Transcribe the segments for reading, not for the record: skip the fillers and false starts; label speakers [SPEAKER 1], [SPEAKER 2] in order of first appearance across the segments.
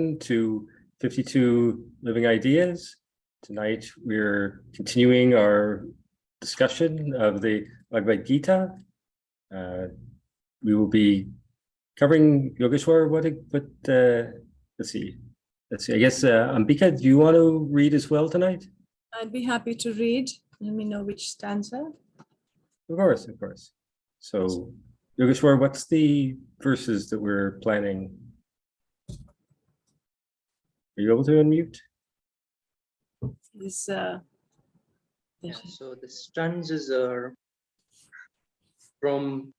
[SPEAKER 1] To 52 Living Ideas. Tonight we're continuing our discussion of the Bhagavad Gita. We will be covering Yogeshwar. Let's see. I guess Ambika, do you want to read as well tonight?
[SPEAKER 2] I'd be happy to read. Let me know which stanza.
[SPEAKER 1] Of course. So, Yogeshwar, what's the verses that we're planning? Are you able to unmute?
[SPEAKER 3] So the stanzas are from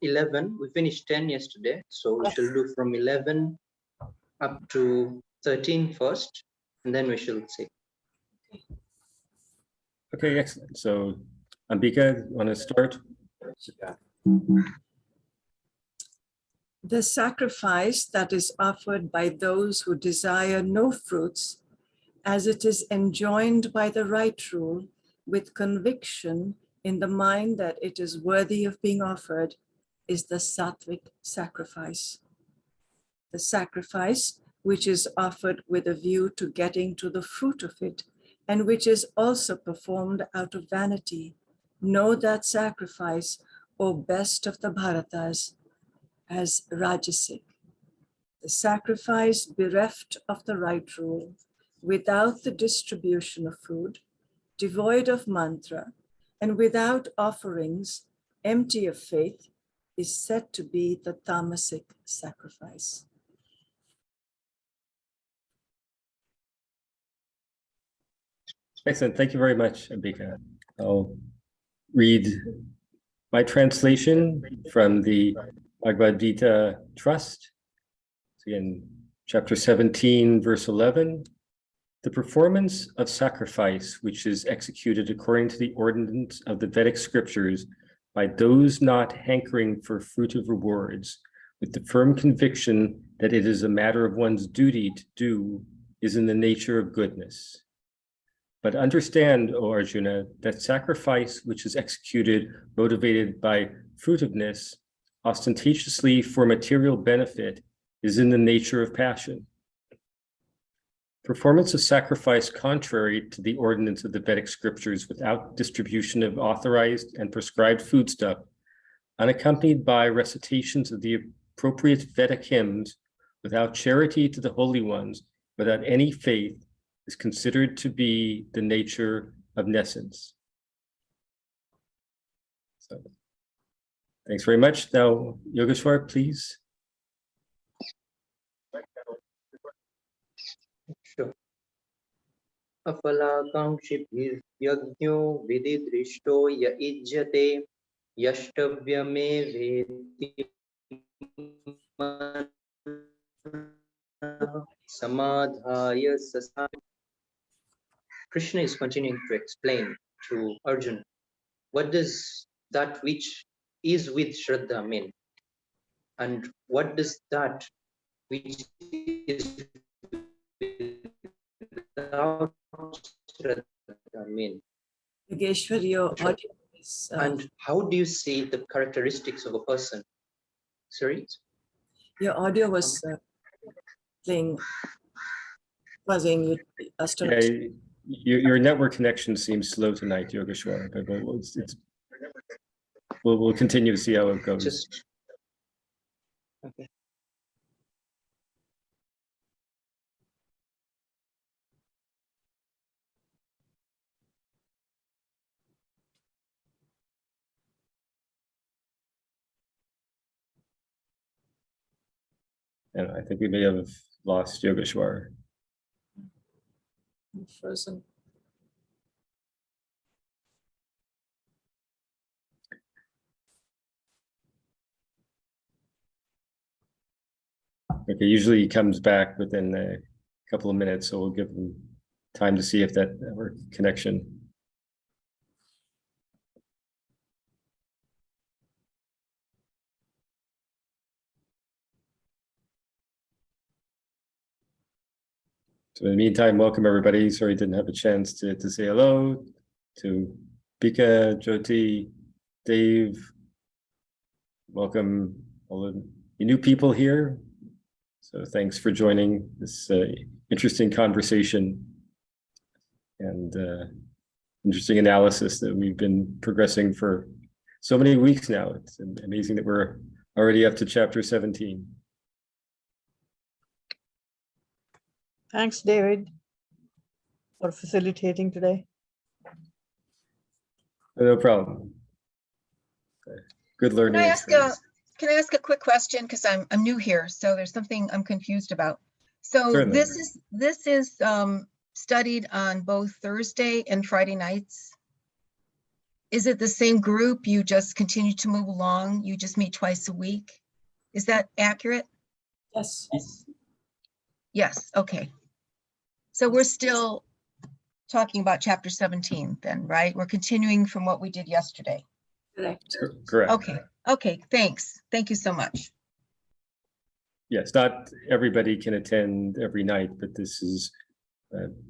[SPEAKER 3] 11. We finished 10 yesterday, so we shall do from 11 up to 13 first, and then we shall see.
[SPEAKER 1] Okay, excellent. So, Ambika, want to start?
[SPEAKER 2] The sacrifice that is offered by those who desire no fruits, as it is enjoined by the right rule, with conviction in the mind that it is worthy of being offered, is the sattvic sacrifice. The sacrifice which is offered with a view to getting to the fruit of it, and which is also performed out of vanity. Know that sacrifice, O best of the Bharatas, as rajasic. The sacrifice bereft of the right rule, without the distribution of food, devoid of mantra, and without offerings, empty of faith, is said to be the tamasic sacrifice.
[SPEAKER 1] Excellent. Thank you very much, Ambika. I'll read my translation from the Bhagavad Gita Trust. Again, chapter 17, verse 11. The performance of sacrifice, which is executed according to the ordinance of the Vedic scriptures by those not hankering for fruit of rewards, with the firm conviction that it is a matter of one's duty to do, is in the nature of goodness. But understand, O Arjuna, that sacrifice which is executed motivated by fruitiveness, ostentatiously for material benefit, is in the nature of passion. Performance of sacrifice contrary to the ordinance of the Vedic scriptures without distribution of authorized and prescribed foodstuff, unaccompanied by recitations of the appropriate Vedic hymns, without charity to the holy ones, without any faith, is considered to be the nature of nescience. So, thanks very much. Now, Yogeshwar, please.
[SPEAKER 3] Sure. Afalakankshibyagno vididrishto ya ijjate yashtavyame veti samadhaya sasa. Krishna is continuing to explain to Arjuna, what does that which is with Shraddha mean? And what does that which is without Shraddha mean?
[SPEAKER 2] Yogeshwar, your
[SPEAKER 3] Sure.
[SPEAKER 2] audio is...
[SPEAKER 3] And how do you see the characteristics of a person? Sorry?
[SPEAKER 2] Your audio was playing, buzzing.
[SPEAKER 1] Your network connection seems slow tonight, Yogeshwar, but we'll continue to see how it goes.
[SPEAKER 3] Okay.
[SPEAKER 1] And I think we may have lost Yogeshwar.
[SPEAKER 2] Frozen.
[SPEAKER 1] Okay, usually he comes back within a couple of minutes, so we'll give him time to see if that network connection. So in the meantime, welcome everybody. Sorry, didn't have a chance to say hello to Bika, Jyoti, Dave. Welcome all the new people here. So thanks for joining this interesting conversation and interesting analysis that we've been progressing for so many weeks now. It's amazing that we're already up to chapter 17.
[SPEAKER 4] Thanks, David, for facilitating today.
[SPEAKER 1] No problem. Good learning experience.
[SPEAKER 5] Can I ask a quick question? Because I'm new here, so there's something I'm confused about. So
[SPEAKER 1] Certainly.
[SPEAKER 5] this is studied on both Thursday and Friday nights. Is it the same group? You just continue to move along? You just meet twice a week? Is that accurate?
[SPEAKER 2] Yes.
[SPEAKER 5] Yes, okay. So we're still talking about chapter 17 then, right? We're continuing from what we did yesterday.
[SPEAKER 2] Correct.
[SPEAKER 1] Correct.
[SPEAKER 5] Okay, thanks. Thank you so much.
[SPEAKER 1] Yes, not everybody can attend every night, but this is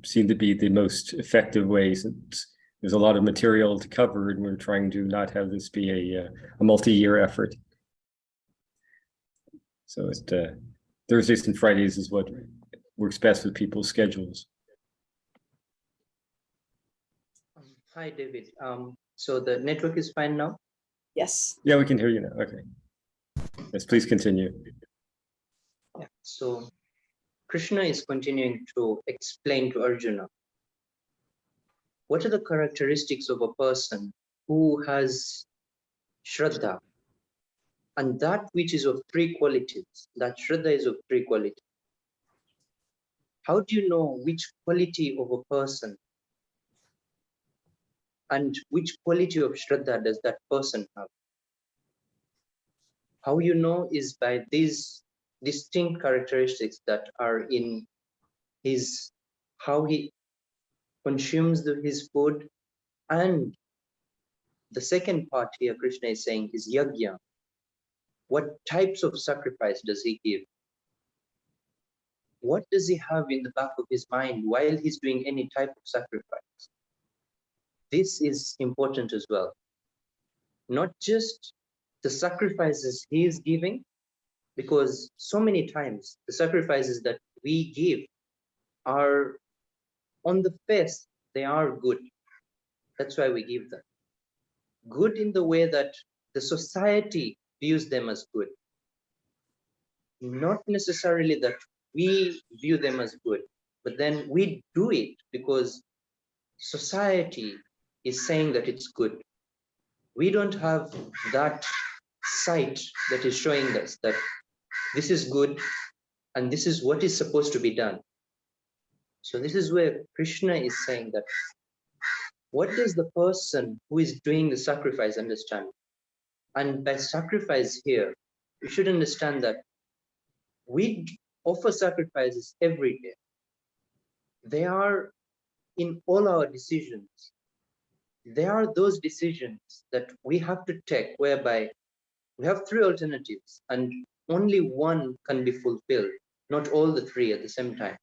[SPEAKER 1] seemed to be the most effective way, since there's a lot of material to cover, and we're trying to not have this be a multi-year effort. So Thursdays and Fridays is what works best with people's schedules.
[SPEAKER 3] Hi, David. So the network is fine now?
[SPEAKER 2] Yes.
[SPEAKER 1] Yeah, we can hear you now. Okay. Yes, please continue.
[SPEAKER 3] Yeah. So Krishna is continuing to explain to Arjuna what are the characteristics of a person who has Shraddha, and that which is of three qualities. That Shraddha is of three qualities. How do you know which quality of a person and which quality of Shraddha does that person have? How you know is by these distinct characteristics that are in his, how he consumes his food, and the second part here Krishna is saying is yajna. What types of sacrifice does he give? What does he have in the back of his mind while he's doing any type of sacrifice? This is important as well. Not just the sacrifices he is giving, because so many times the sacrifices that we give are on the face, they are good. That's why we give them. Good in the way that the society views them as good. Not necessarily that we view them as good, but then we do it because society is saying that it's good. We don't have that sight that is showing us that this is good and this is what is supposed to be done. So this is where Krishna is saying that what does the person who is doing the sacrifice understand? And by sacrifice here, you should understand that we offer sacrifices every day. They are in all our decisions. There are those decisions that we have to take whereby we have three alternatives and only one can be fulfilled, not all the three at the same time.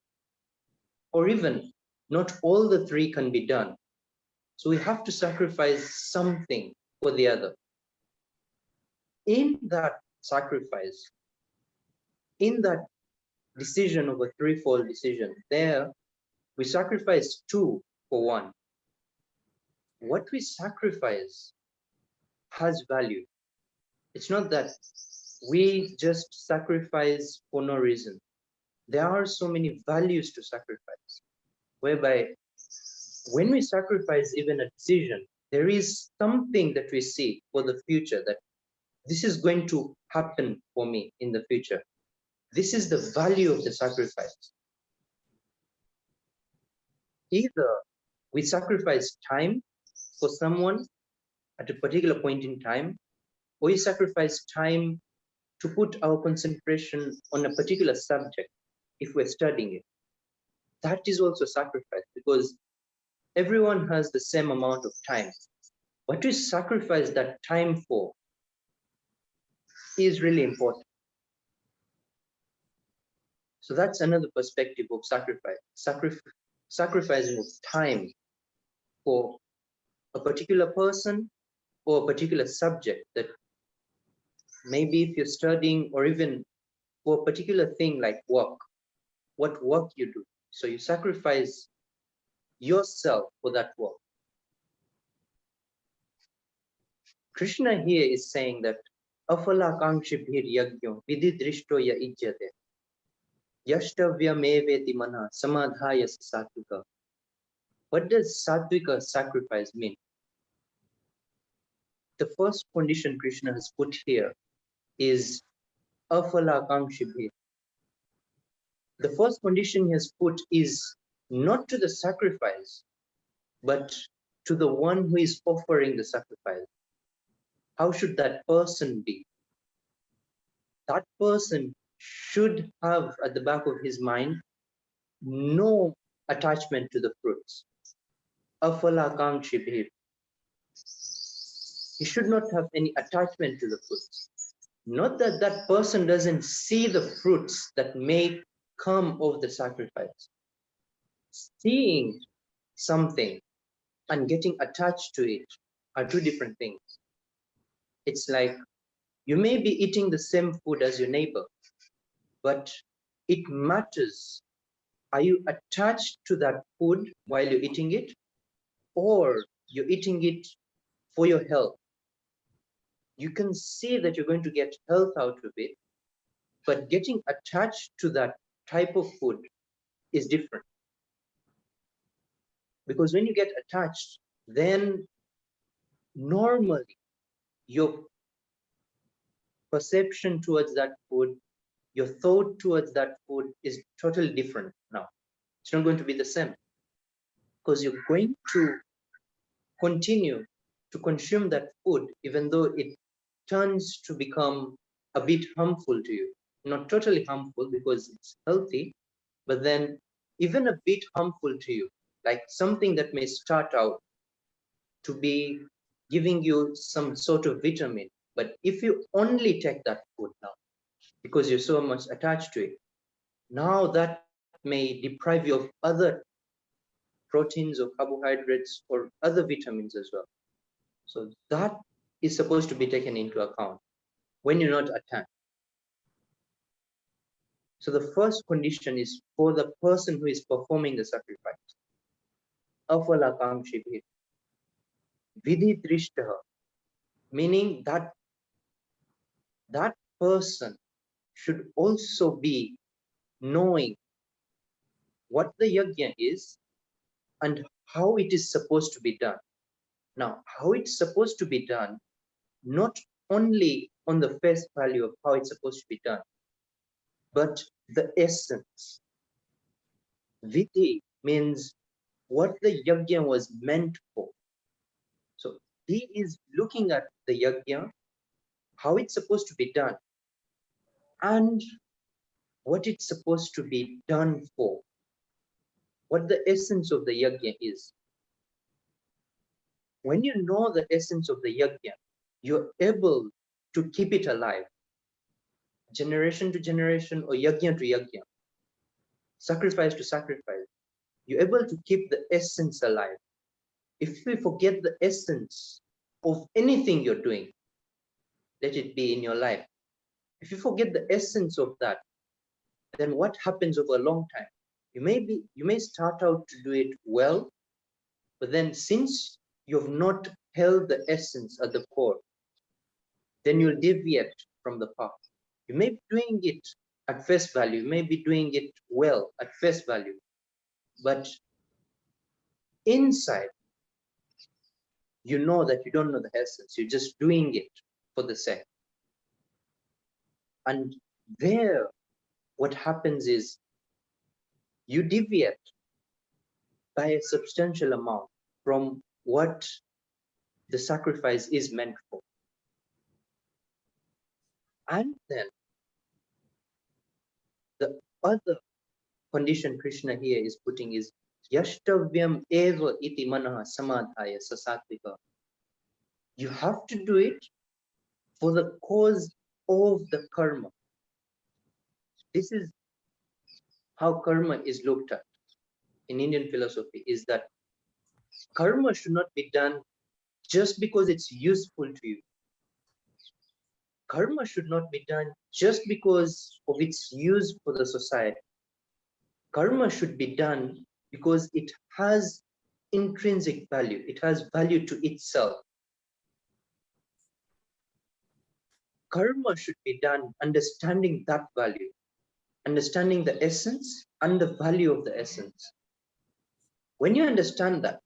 [SPEAKER 3] Or even not all the three can be done. So we have to sacrifice something for the other. In that sacrifice, in that decision of a threefold decision, there we sacrifice two for one. What we sacrifice has value. It's not that we just sacrifice for no reason. There are so many values to sacrifice, whereby when we sacrifice even a decision, there is something that we see for the future, that this is going to happen for me in the future. This is the value of the sacrifice. Either we sacrifice time for someone at a particular point in time, or we sacrifice time to put our concentration on a particular subject if we're studying it. That is also sacrifice, because everyone has the same amount of time. What we sacrifice that time for is really important. So that's another perspective of sacrifice. Sacrificing of time for a particular person or a particular subject, that maybe if you're studying, or even for a particular thing like work, what work you do. So you sacrifice yourself for that work. Krishna here is saying that afala kankshibhir yagyo vididrishtoya ijyate yashtavya meveti mana samadhaya satvika. What does satvika sacrifice mean? The first condition Krishna has put here is afala kankshibhir. The first condition he has put is not to the sacrifice, but to the one who is offering the sacrifice. How should that person be? That person should have at the back of his mind no attachment to the fruits. Afala kankshibhir. He should not have any attachment to the fruits. Not that that person doesn't see the fruits that may come of the sacrifice. Seeing something and getting attached to it are two different things. It's like you may be eating the same food as your neighbor, but it matters. Are you attached to that food while you're eating it, or you're eating it for your health? You can see that you're going to get health out of it, but getting attached to that type of food is different. Because when you get attached, then normally your perception towards that food, your thought towards that food is totally different now. It's not going to be the same, because you're going to continue to consume that food even though it turns to become a bit harmful to you. Not totally harmful because it's healthy, but then even a bit harmful to you, like something that may start out to be giving you some sort of vitamin. But if you only take that food now, because you're so much attached to it, now that may deprive you of other proteins or carbohydrates or other vitamins as well. So that is supposed to be taken into account when you're not attached. So the first condition is for the person who is performing the sacrifice. Afala kankshibhir vididrishtaha, meaning that that person should also be knowing what the yajna is and how it is supposed to be done. Now, how it's supposed to be done, not only on the face value of how it's supposed to be done, but the essence. Vidhi means what the yajna was meant for. So he is looking at the yajna, how it's supposed to be done, and what it's supposed to be done for, what the essence of the yajna is. When you know the essence of the yajna, you're able to keep it alive, generation to generation or yajna to yajna, sacrifice to sacrifice. You're able to keep the essence alive. If we forget the essence of anything you're doing, let it be in your life. If you forget the essence of that, then what happens over a long time? You may start out to do it well, but then since you've not held the essence at the core, then you'll deviate from the path. You may be doing it at face value, you may be doing it well at face value, but inside, you know that you don't know the essence, you're just doing it for the sake. And there, what happens is you deviate by a substantial amount from what the sacrifice is meant for. And then the other condition Krishna here is putting is yashtavyam eva iti manaha samadhaya sasatvika. You have to do it for the cause of the karma. This is how karma is looked at in Indian philosophy, is that karma should not be done just because it's useful to you. Karma should not be done just because of its use for the society. Karma should be done because it has intrinsic value. It has value to itself. Karma should be done understanding that value, understanding the essence and the value of the essence. When you understand that,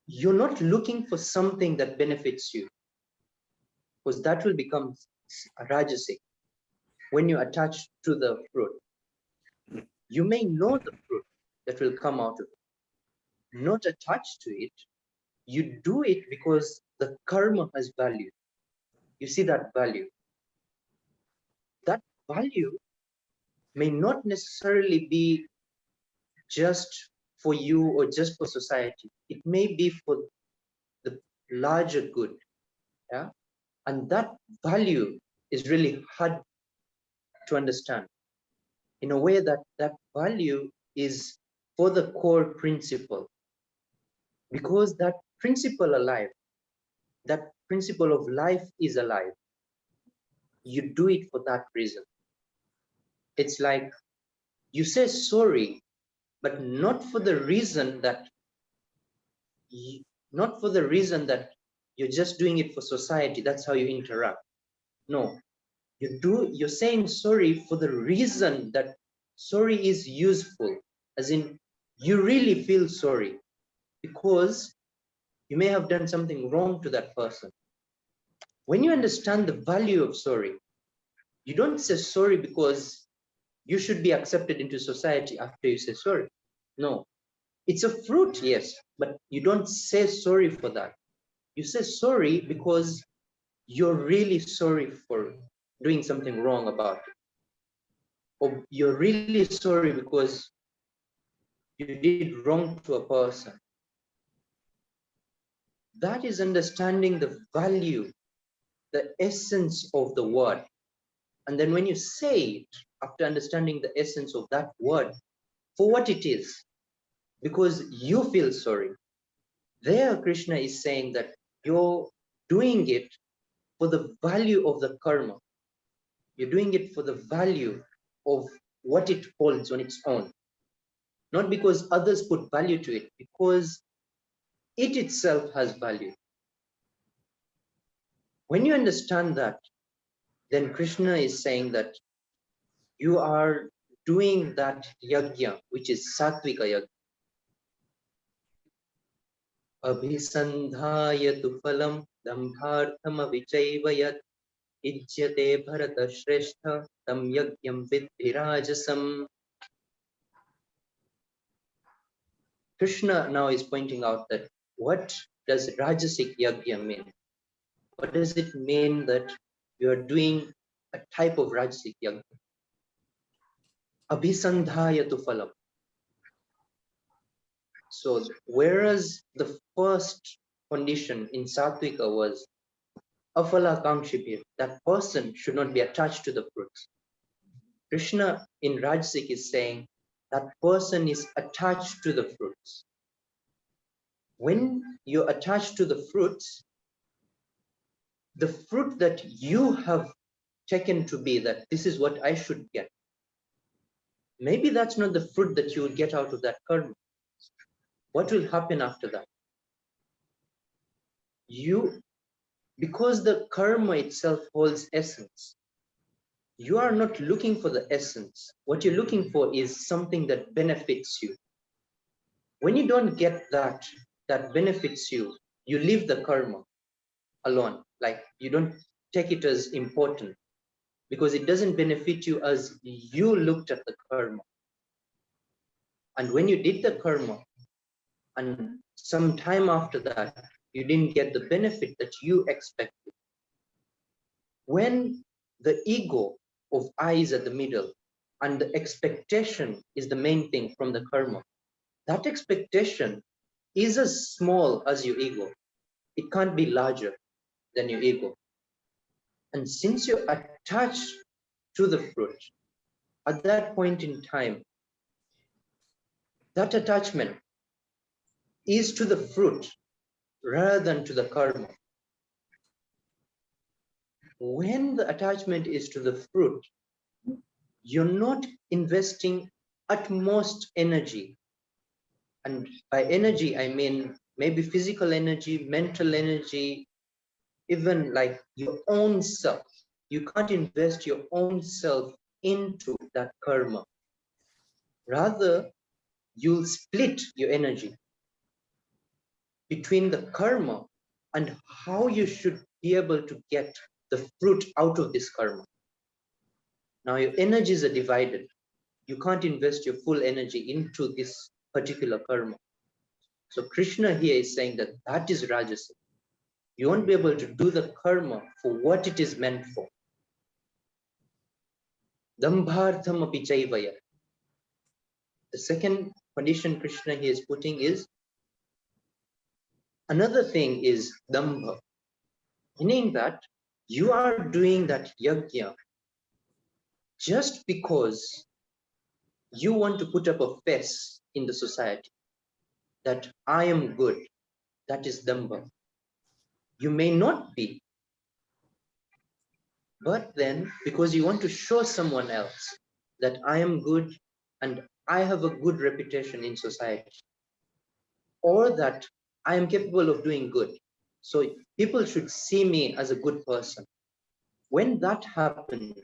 [SPEAKER 3] you're not looking for something that benefits you, because that will become rajasic when you attach to the fruit. You may know the fruit that will come out of it, not attached to it. You do it because the karma has value. You see that value. That value may not necessarily be just for you or just for society. It may be for the larger good. Yeah? And that value is really hard to understand in a way that that value is for the core principle. Because that principle alive, that principle of life is alive. You do it for that reason. It's like you say sorry, but not for the reason that you're just doing it for society. That's how you interact. No, you're saying sorry for the reason that sorry is useful, as in you really feel sorry because you may have done something wrong to that person. When you understand the value of sorry, you don't say sorry because you should be accepted into society after you say sorry. No, it's a fruit, yes, but you don't say sorry for that. You say sorry because you're really sorry for doing something wrong about it. Or you're really sorry because you did wrong to a person. That is understanding the value, the essence of the word. And then when you say it, after understanding the essence of that word, for what it is, because you feel sorry, there Krishna is saying that you're doing it for the value of the karma. You're doing it for the value of what it holds on its own. Not because others put value to it, because it itself has value. When you understand that, then Krishna is saying that you are doing that yajna, which is sattvika yajna. Abhisandhayatu phalam dambhartham avichaivayat ijyate bharata shrestha tam yajnam vidhirajasam. Krishna now is pointing out that what does rajasic yajna mean? What does it mean that you are doing a type of rajasic yajna? Abhisandhayatu phalam. So whereas the first condition in Sattvika was afala kamshipir, that person should not be attached to the fruits. Krishna in Rajasic is saying that person is attached to the fruits. When you're attached to the fruit that you have taken to be that this is what I should get, maybe that's not the fruit that you will get out of that karma. What will happen after that? Because the karma itself holds essence, you are not looking for the essence. What you're looking for is something that benefits you. When you don't get that benefits you, you leave the karma alone. Like you don't take it as important because it doesn't benefit you as you looked at the karma. And when you did the karma, and some time after that, you didn't get the benefit that you expected. When the ego of I is at the middle and the expectation is the main thing from the karma, that expectation is as small as your ego. It can't be larger than your ego. And since you're attached to the fruit, at that point in time, that attachment is to the fruit rather than to the karma. when the attachment is to the fruit, you're not investing utmost energy. And by energy, I mean maybe physical energy, mental energy, even like your own self. You can't invest your own self into that karma. Rather, you'll split your energy between the karma and how you should be able to get the fruit out of this karma. Now your energies are divided. You can't invest your full energy into this particular karma. So Krishna here is saying that that is rajasic. You won't be able to do the karma for what it is meant for. Dambhartham api chaivaya. The second condition Krishna here is putting is, another thing is dambha, meaning that you are doing that yajna just because you want to put up a face in the society that I am good. That is dambha. You may not be, but then because you want to show someone else that I am good and I have a good reputation in society, or that I am capable of doing good, so people should see me as a good person. When that happens,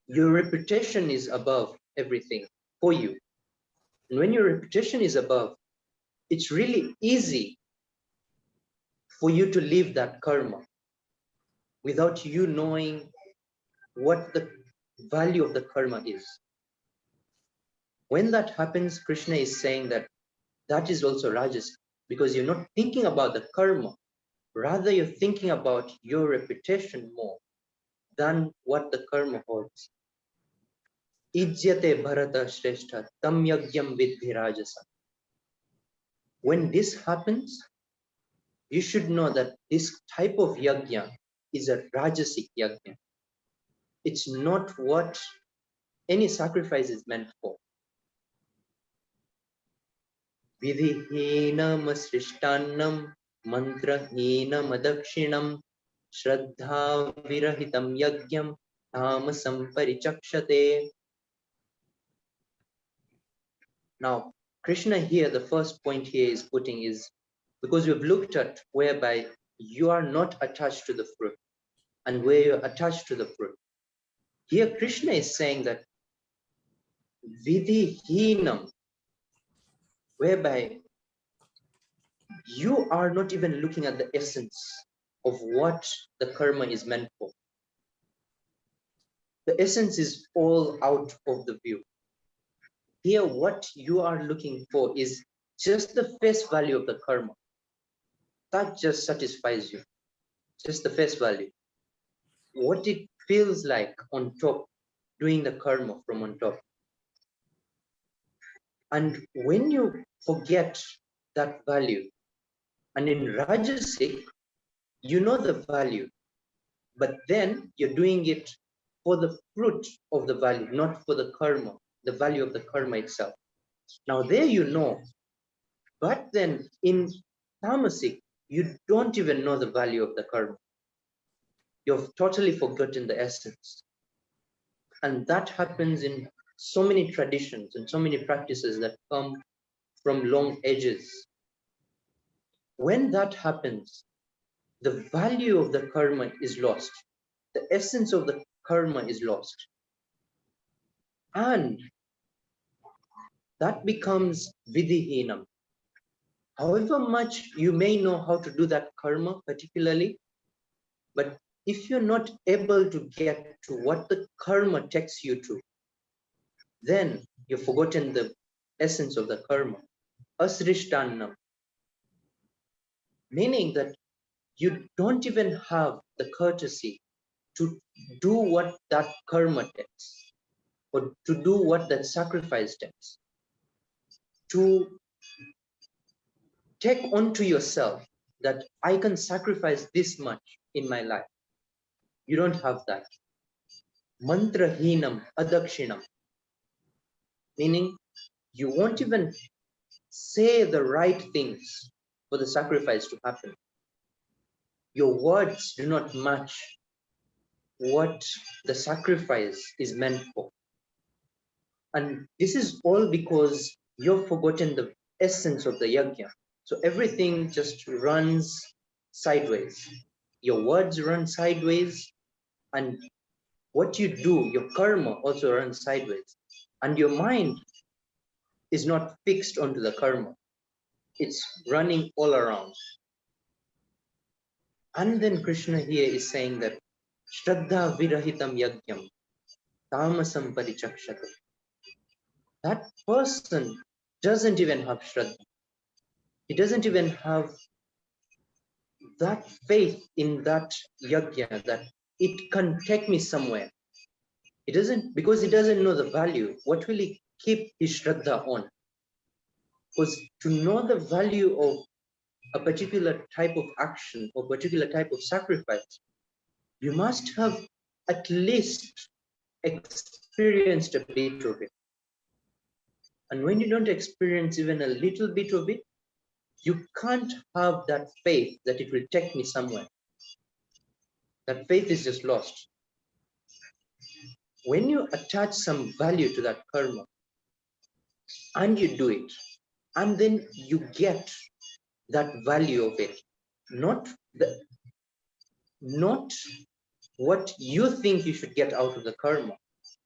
[SPEAKER 3] your reputation is above everything for you. And when your reputation is above, it's really easy for you to leave that karma without you knowing what the value of the karma is. When that happens, Krishna is saying that that is also rajas, because you're not thinking about the karma, rather you're thinking about your reputation more than what the karma holds. Ijyate bharata shrestha tam yagyam vidhi rajasa. When this happens, you should know that this type of yajna is a rajasic yajna. It's not what any sacrifice is meant for. Vidhihinam srishtannam mantrahinam adakshinam shraddha virahitam yajnam tamasam parichakshate. Now, Krishna here, the first point here is putting is, because we've looked at whereby you are not attached to the fruit and where you're attached to the fruit. Here, Krishna is saying that vidhihinam, whereby you are not even looking at the essence of what the karma is meant for. The essence is all out of the view. Here, what you are looking for is just the face value of the karma. That just satisfies you. Just the face value. What it feels like on top, doing the karma from on top. And when you forget that value, and in Rajasic, you know the value, but then you're doing it for the fruit of the value, not for the karma, the value of the karma itself. Now there you know, but then in Tamasic, you don't even know the value of the karma. You've totally forgotten the essence. And that happens in so many traditions and so many practices that come from long ages. When that happens, the value of the karma is lost. The essence of the karma is lost. And that becomes vidhihinam. However much you may know how to do that karma particularly, but if you're not able to get to what the karma takes you to, then you've forgotten the essence of the karma. Asrishtannam. Meaning that you don't even have the courtesy to do what that karma takes, or to do what that sacrifice takes. To take onto yourself that I can sacrifice this much in my life. You don't have that. Mantrahinam adakshinam. Meaning you won't even say the right things for the sacrifice to happen. your words do not match what the sacrifice is meant for. And this is all because you've forgotten the essence of the yajna. So everything just runs sideways. Your words run sideways, and what you do, your karma also runs sideways. And your mind is not fixed onto the karma. It's running all around. And then Krishna here is saying that Shraddha virahitam yajnam tamasam parichakshata. That person doesn't even have Shraddha. He doesn't even have that faith in that yajna that it can take me somewhere. He doesn't, because he doesn't know the value. What will he keep his Shraddha on? Because to know the value of a particular type of action or particular type of sacrifice, you must have at least experienced a bit of it. And when you don't experience even a little bit of it, you can't have that faith that it will take me somewhere. That faith is just lost. When you attach some value to that karma and you do it, and then you get that value of it, not what you think you should get out of the karma,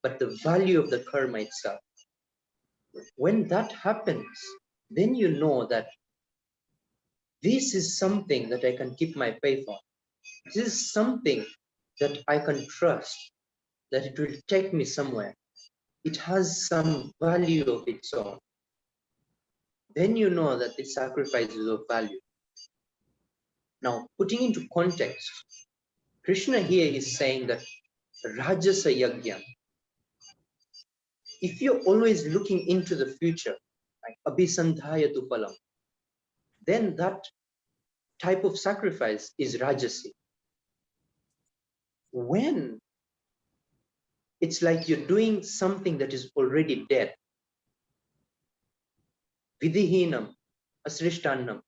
[SPEAKER 3] but the value of the karma itself. When that happens, then you know that this is something that I can keep my faith on. This is something that I can trust, that it will take me somewhere. It has some value of its own. Then you know that this sacrifice is of value. Now, putting into context, Krishna here is saying that Rajasa Yajna, if you're always looking into the future, like Abhisandhaya Tupalam, then that type of sacrifice is Rajasi. When it's like you're doing something that is already dead, Vidhihinam, Asrishtannam,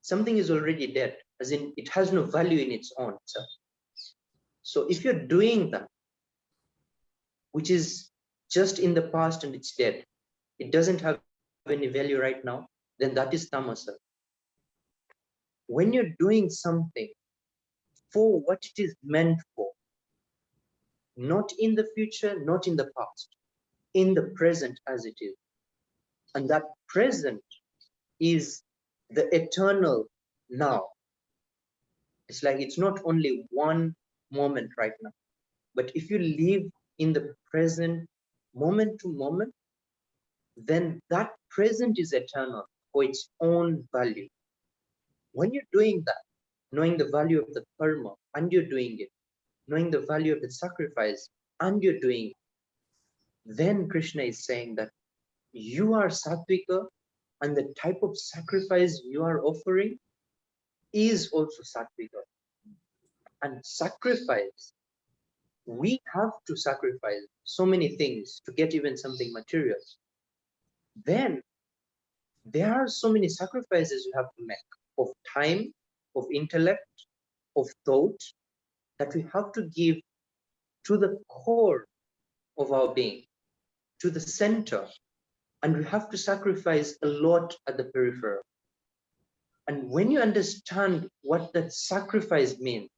[SPEAKER 3] something is already dead, as in it has no value in its own self. So if you're doing that, which is just in the past and it's dead, it doesn't have any value right now, then that is tamasa. When you're doing something for what it is meant for, not in the future, not in the past, in the present as it is. And that present is the eternal now. It's like it's not only one moment right now, but if you live in the present moment to moment, then that present is eternal for its own value. When you're doing that, knowing the value of the karma and you're doing it, knowing the value of the sacrifice and you're doing it, then Krishna is saying that you are sattvika and the type of sacrifice you are offering is also sattvika. And sacrifice, we have to sacrifice so many things to get even something material. Then there are so many sacrifices you have to make of time, of intellect, of thought, that we have to give to the core of our being, to the center, and we have to sacrifice a lot at the peripheral. And when you understand what that sacrifice means,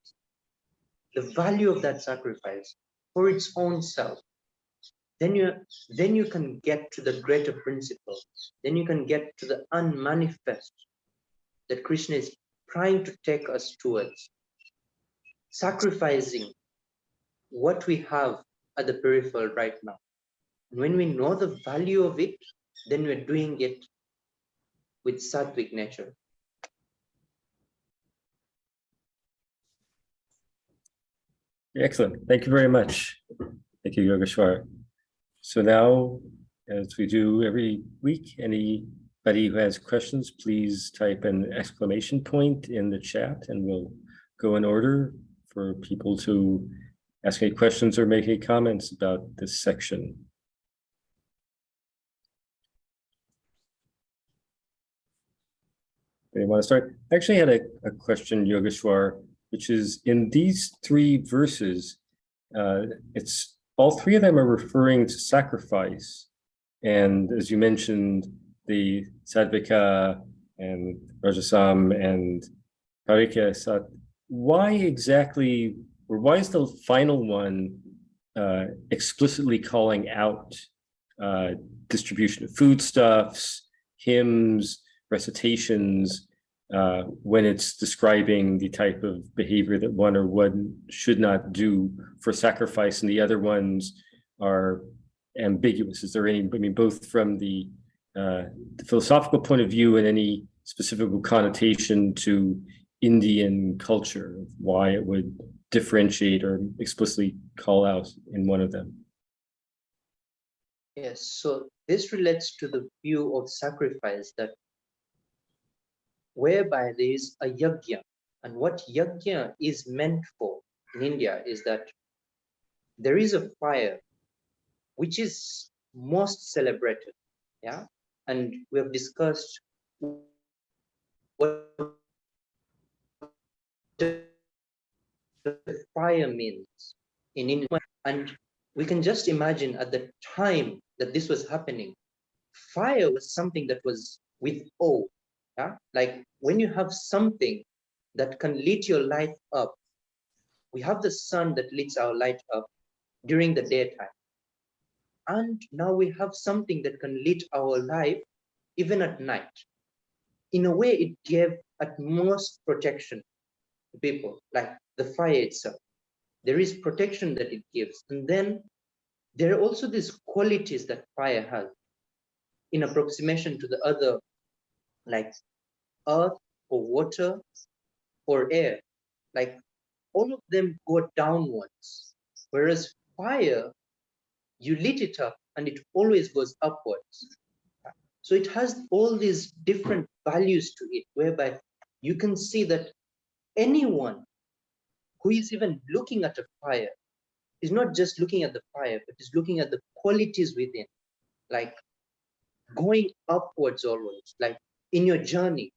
[SPEAKER 3] the value of that sacrifice for its own self, then you can get to the greater principle. Then you can get to the unmanifest that Krishna is trying to take us towards. Sacrificing what we have at the peripheral right now. When we know the value of it, then we're doing it with sattvic nature.
[SPEAKER 1] Excellent. Thank you very much. Thank you, Yogeshwar. So now, as we do every week, anybody who has questions, please type an exclamation point in the chat and we'll go in order for people to ask any questions or make any comments about this section. Anyone want to start? I actually had a question, Yogeshwar, which is in these three verses, it's all three of them are referring to sacrifice. And as you mentioned, the Sattvika and Rajasam and Karika Sat, why exactly, or why is the final one explicitly calling out distribution of foodstuffs, hymns, recitations, when it's describing the type of behavior that one or one should not do for sacrifice, and the other ones are ambiguous? Is there any, I mean, both from the philosophical point of view and any specific connotation to Indian culture, why it would differentiate or explicitly call out in one of them?
[SPEAKER 3] Yes, so this relates to the view of sacrifice, that whereby there is a yajna, and what yajna is meant for in India is that there is a fire which is most celebrated, yeah, and we have discussed what the fire means in India, and we can just imagine at the time that this was happening, fire was something that was with awe. Yeah? Like when you have something that can lit your life up, we have the sun that lights our light up during the daytime. And now we have something that can lit our life even at night. In a way, it gave utmost protection to people, like the fire itself. There is protection that it gives. And then there are also these qualities that fire has in approximation to the other, like earth or water or air. Like all of them go downwards, whereas fire, you lit it up and it always goes upwards. So it has all these different values to it, whereby you can see that anyone who is even looking at a fire is not just looking at the fire, but is looking at the qualities within, like going upwards always. Like in your journey,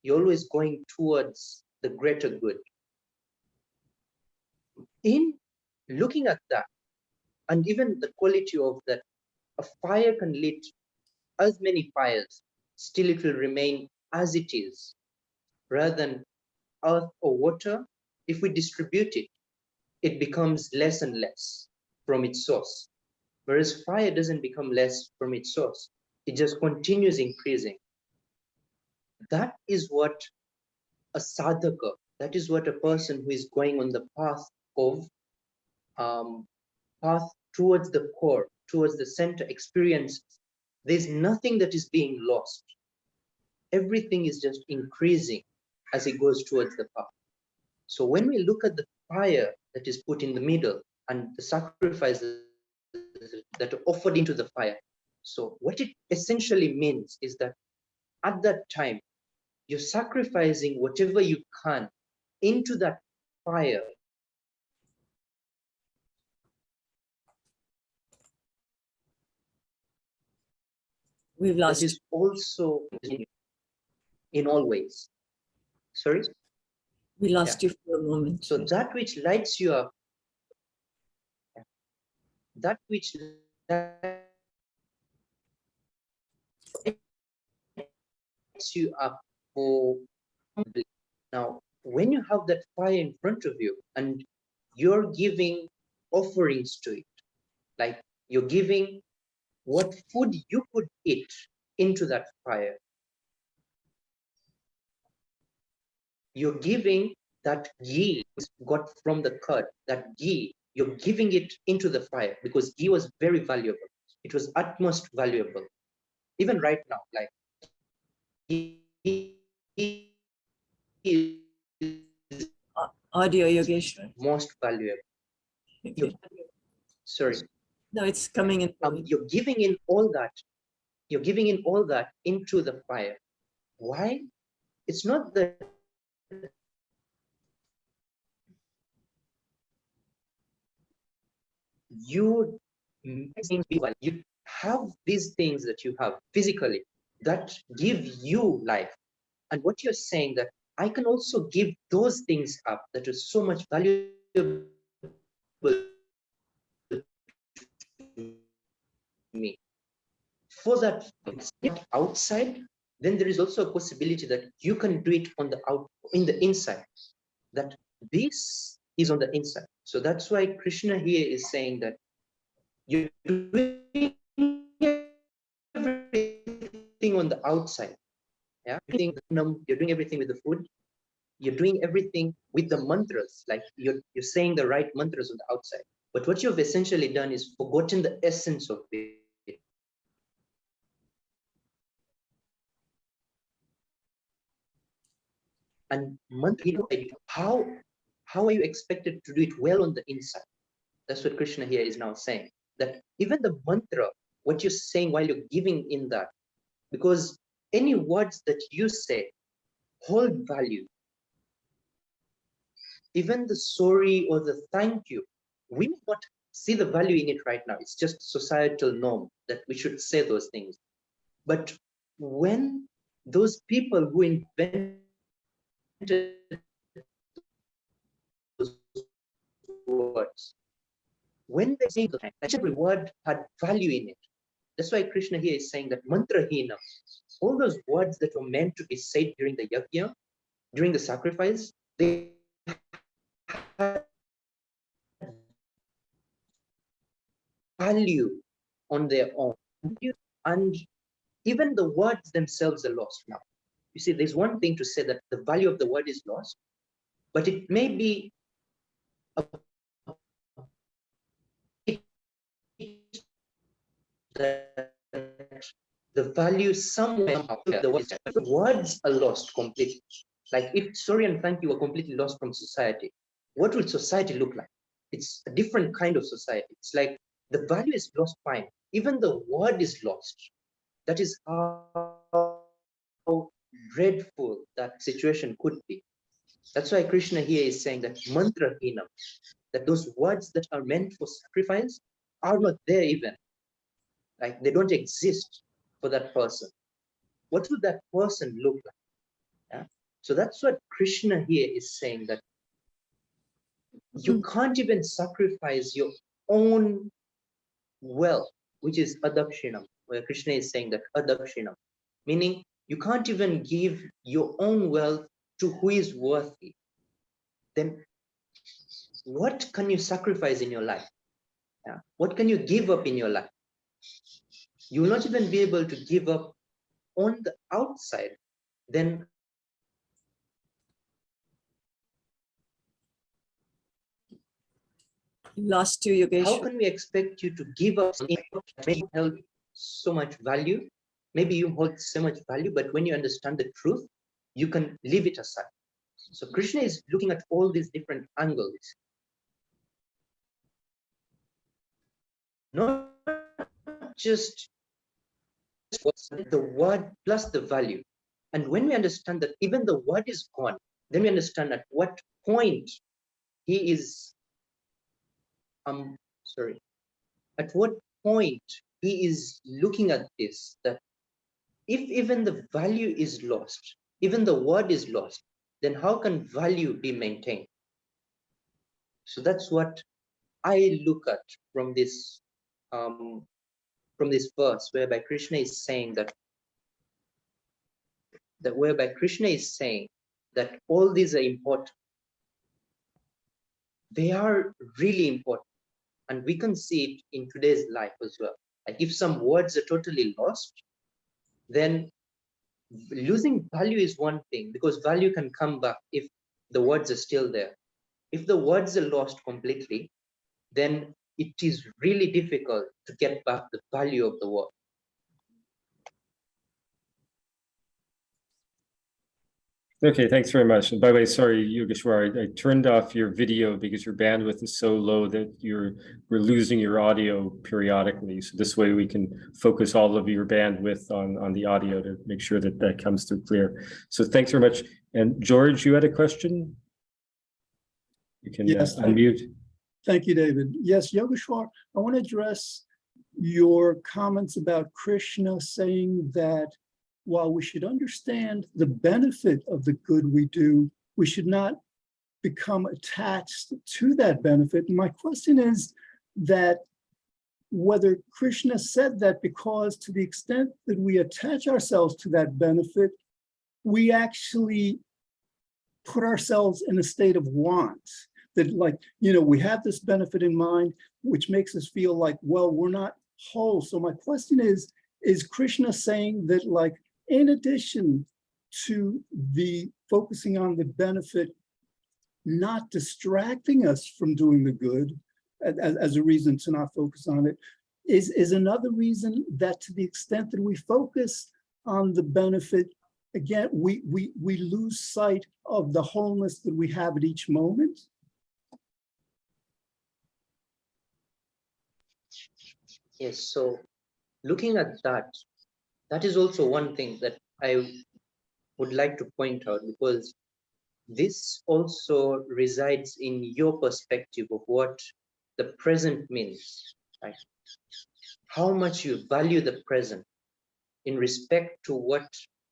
[SPEAKER 3] you're always going towards the greater good. In looking at that, and even the quality of that, a fire can lit as many fires, still it will remain as it is, rather than earth or water. If we distribute it, it becomes less and less from its source. Whereas fire doesn't become less from its source. It just continues increasing. That is what a sadhaka, that is what a person who is going on the path of path towards the core, towards the center experience. There's nothing that is being lost. Everything is just increasing as it goes towards the path. So when we look at the fire that is put in the middle and the sacrifices that are offered into the fire, so what it essentially means is that at that time, you're sacrificing whatever you can into that fire.
[SPEAKER 2] We've lost.
[SPEAKER 3] That is also in all ways. Sorry?
[SPEAKER 2] We lost you for a moment.
[SPEAKER 3] So that which lights you up, that which lights you up for now, when you have that fire in front of you and you're giving offerings to it, like you're giving what food you could eat into that fire, you're giving that ghee got from the curd, that ghee, you're giving it into the fire because ghee was very valuable. It was utmost valuable. Even right now, like ghee is
[SPEAKER 2] Audio, Yogeshwar.
[SPEAKER 3] most valuable. Sorry.
[SPEAKER 2] No, it's coming in.
[SPEAKER 3] You're giving in all that. You're giving in all that into the fire. Why? It's not that you have these things that you have physically that give you life. And what you're saying that I can also give those things up that are so much valuable to me. For that outside, then there is also a possibility that you can do it on the in the inside. That this is on the inside. So that's why Krishna here is saying that you're doing everything on the outside. Yeah, you're doing everything with the food. You're doing everything with the mantras, like you're saying the right mantras on the outside. But what you've essentially done is forgotten the essence of it. And how are you expected to do it well on the inside? That's what Krishna here is now saying. That even the mantra, what you're saying while you're giving in that, because any words that you say hold value. Even the sorry or the thank you, we may not see the value in it right now. It's just societal norm that we should say those things. But when those people who invented those words, when they say the every word had value in it. That's why Krishna here is saying that mantra hina, all those words that were meant to be said during the yajna, during the sacrifice, they had value on their own. And even the words themselves are lost now. You see, there's one thing to say that the value of the word is lost, but it may be that the value somewhere, the words are lost completely. Like if sorry and thank you are completely lost from society, what will society look like? It's a different kind of society. It's like the value is lost, fine. Even the word is lost. That is how dreadful that situation could be. That's why Krishna here is saying that mantra hina, that those words that are meant for sacrifice are not there even. Like they don't exist for that person. What would that person look like? Yeah? So that's what Krishna here is saying, that you can't even sacrifice your own wealth, which is adakshinam, where Krishna is saying that adakshinam, meaning you can't even give your own wealth to who is worthy. Then what can you sacrifice in your life? Yeah? What can you give up in your life? You will not even be able to give up on the outside. Then
[SPEAKER 2] Lost you, Yogesh.
[SPEAKER 3] how can we expect you to give up something that you held so much value? Maybe you hold so much value, but when you understand the truth, you can leave it aside. So Krishna is looking at all these different angles. Not just the word plus the value. And when we understand that even the word is gone, then we understand at what point he is, at what point he is looking at this, that if even the value is lost, even the word is lost, then how can value be maintained? So that's what I look at from this verse, whereby Krishna is saying that all these are important. They are really important, and we can see it in today's life as well. Like if some words are totally lost, then losing value is one thing, because value can come back if the words are still there. If the words are lost completely, then it is really difficult to get back the value of the word.
[SPEAKER 1] Okay, thanks very much. And by the way, sorry, Yogeshwar, I turned off your video because your bandwidth is so low that we're losing your audio periodically. So this way we can focus all of your bandwidth on the audio to make sure that that comes through clear. So thanks very much. And George, you had a question? You can unmute.
[SPEAKER 6] Thank you, David. Yes, Yogeshwar, I want to address your comments about Krishna saying that while we should understand the benefit of the good we do, we should not become attached to that benefit. And my question is that whether Krishna said that because to the extent that we attach ourselves to that benefit, we actually put ourselves in a state of want. That, like, we have this benefit in mind, which makes us feel like, well, we're not whole. So my question is Krishna saying that, like, in addition to the focusing on the benefit, not distracting us from doing the good as a reason to not focus on it, is another reason that to the extent that we focus on the benefit, again, we lose sight of the wholeness that we have at each moment?
[SPEAKER 3] Yes, so looking at that, that is also one thing that I would like to point out, because this also resides in your perspective of what the present means, right? How much you value the present in respect to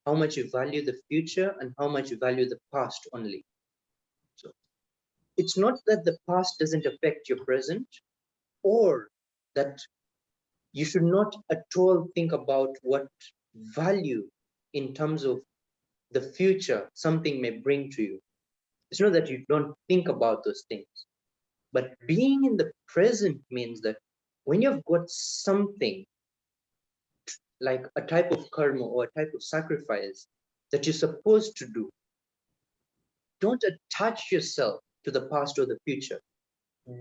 [SPEAKER 3] how much you value the future and how much you value the past only. So it's not that the past doesn't affect your present, or that you should not at all think about what value in terms of the future something may bring to you. It's not that you don't think about those things, but being in the present means that when you've got something like a type of karma or a type of sacrifice that you're supposed to do, don't attach yourself to the past or the future.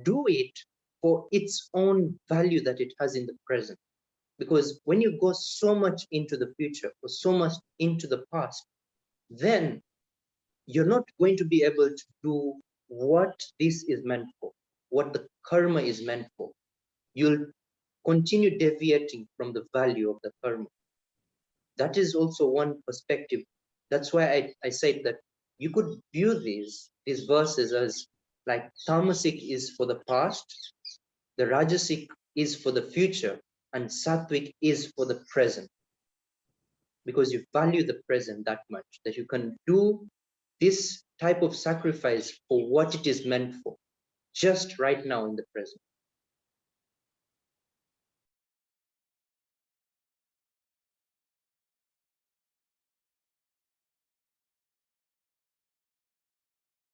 [SPEAKER 3] Do it for its own value that it has in the present. Because when you go so much into the future or so much into the past, then you're not going to be able to do what this is meant for, what the karma is meant for. You'll continue deviating from the value of the karma. That is also one perspective. That's why I said that you could view these verses as like tamasic is for the past, the rajasic is for the future, and sattvic is for the present. Because you value the present that much, that you can do this type of sacrifice for what it is meant for, just right now in the present.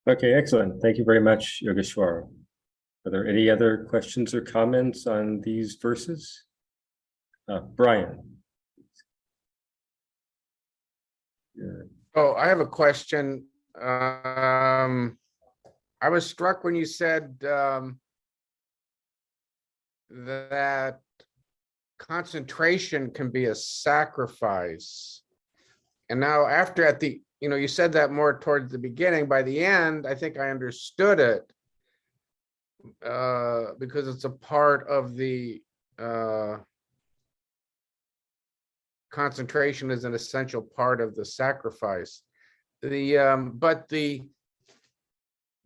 [SPEAKER 1] Okay, excellent. Thank you very much, Yogeshwar. Are there any other questions or comments on these verses? Brian. Yeah.
[SPEAKER 7] Oh, I have a question. I was struck when you said that concentration can be a sacrifice. And now after you said that more towards the beginning. By the end, I think I understood it because it's a part of the concentration is an essential part of the sacrifice. But the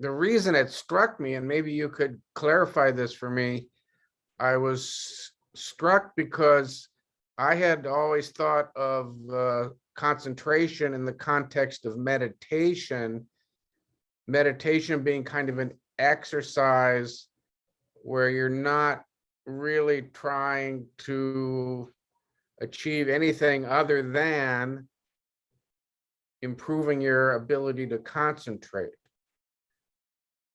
[SPEAKER 7] reason it struck me, and maybe you could clarify this for me, I was struck because I had always thought of concentration in the context of meditation being kind of an exercise where you're not really trying to achieve anything other than improving your ability to concentrate.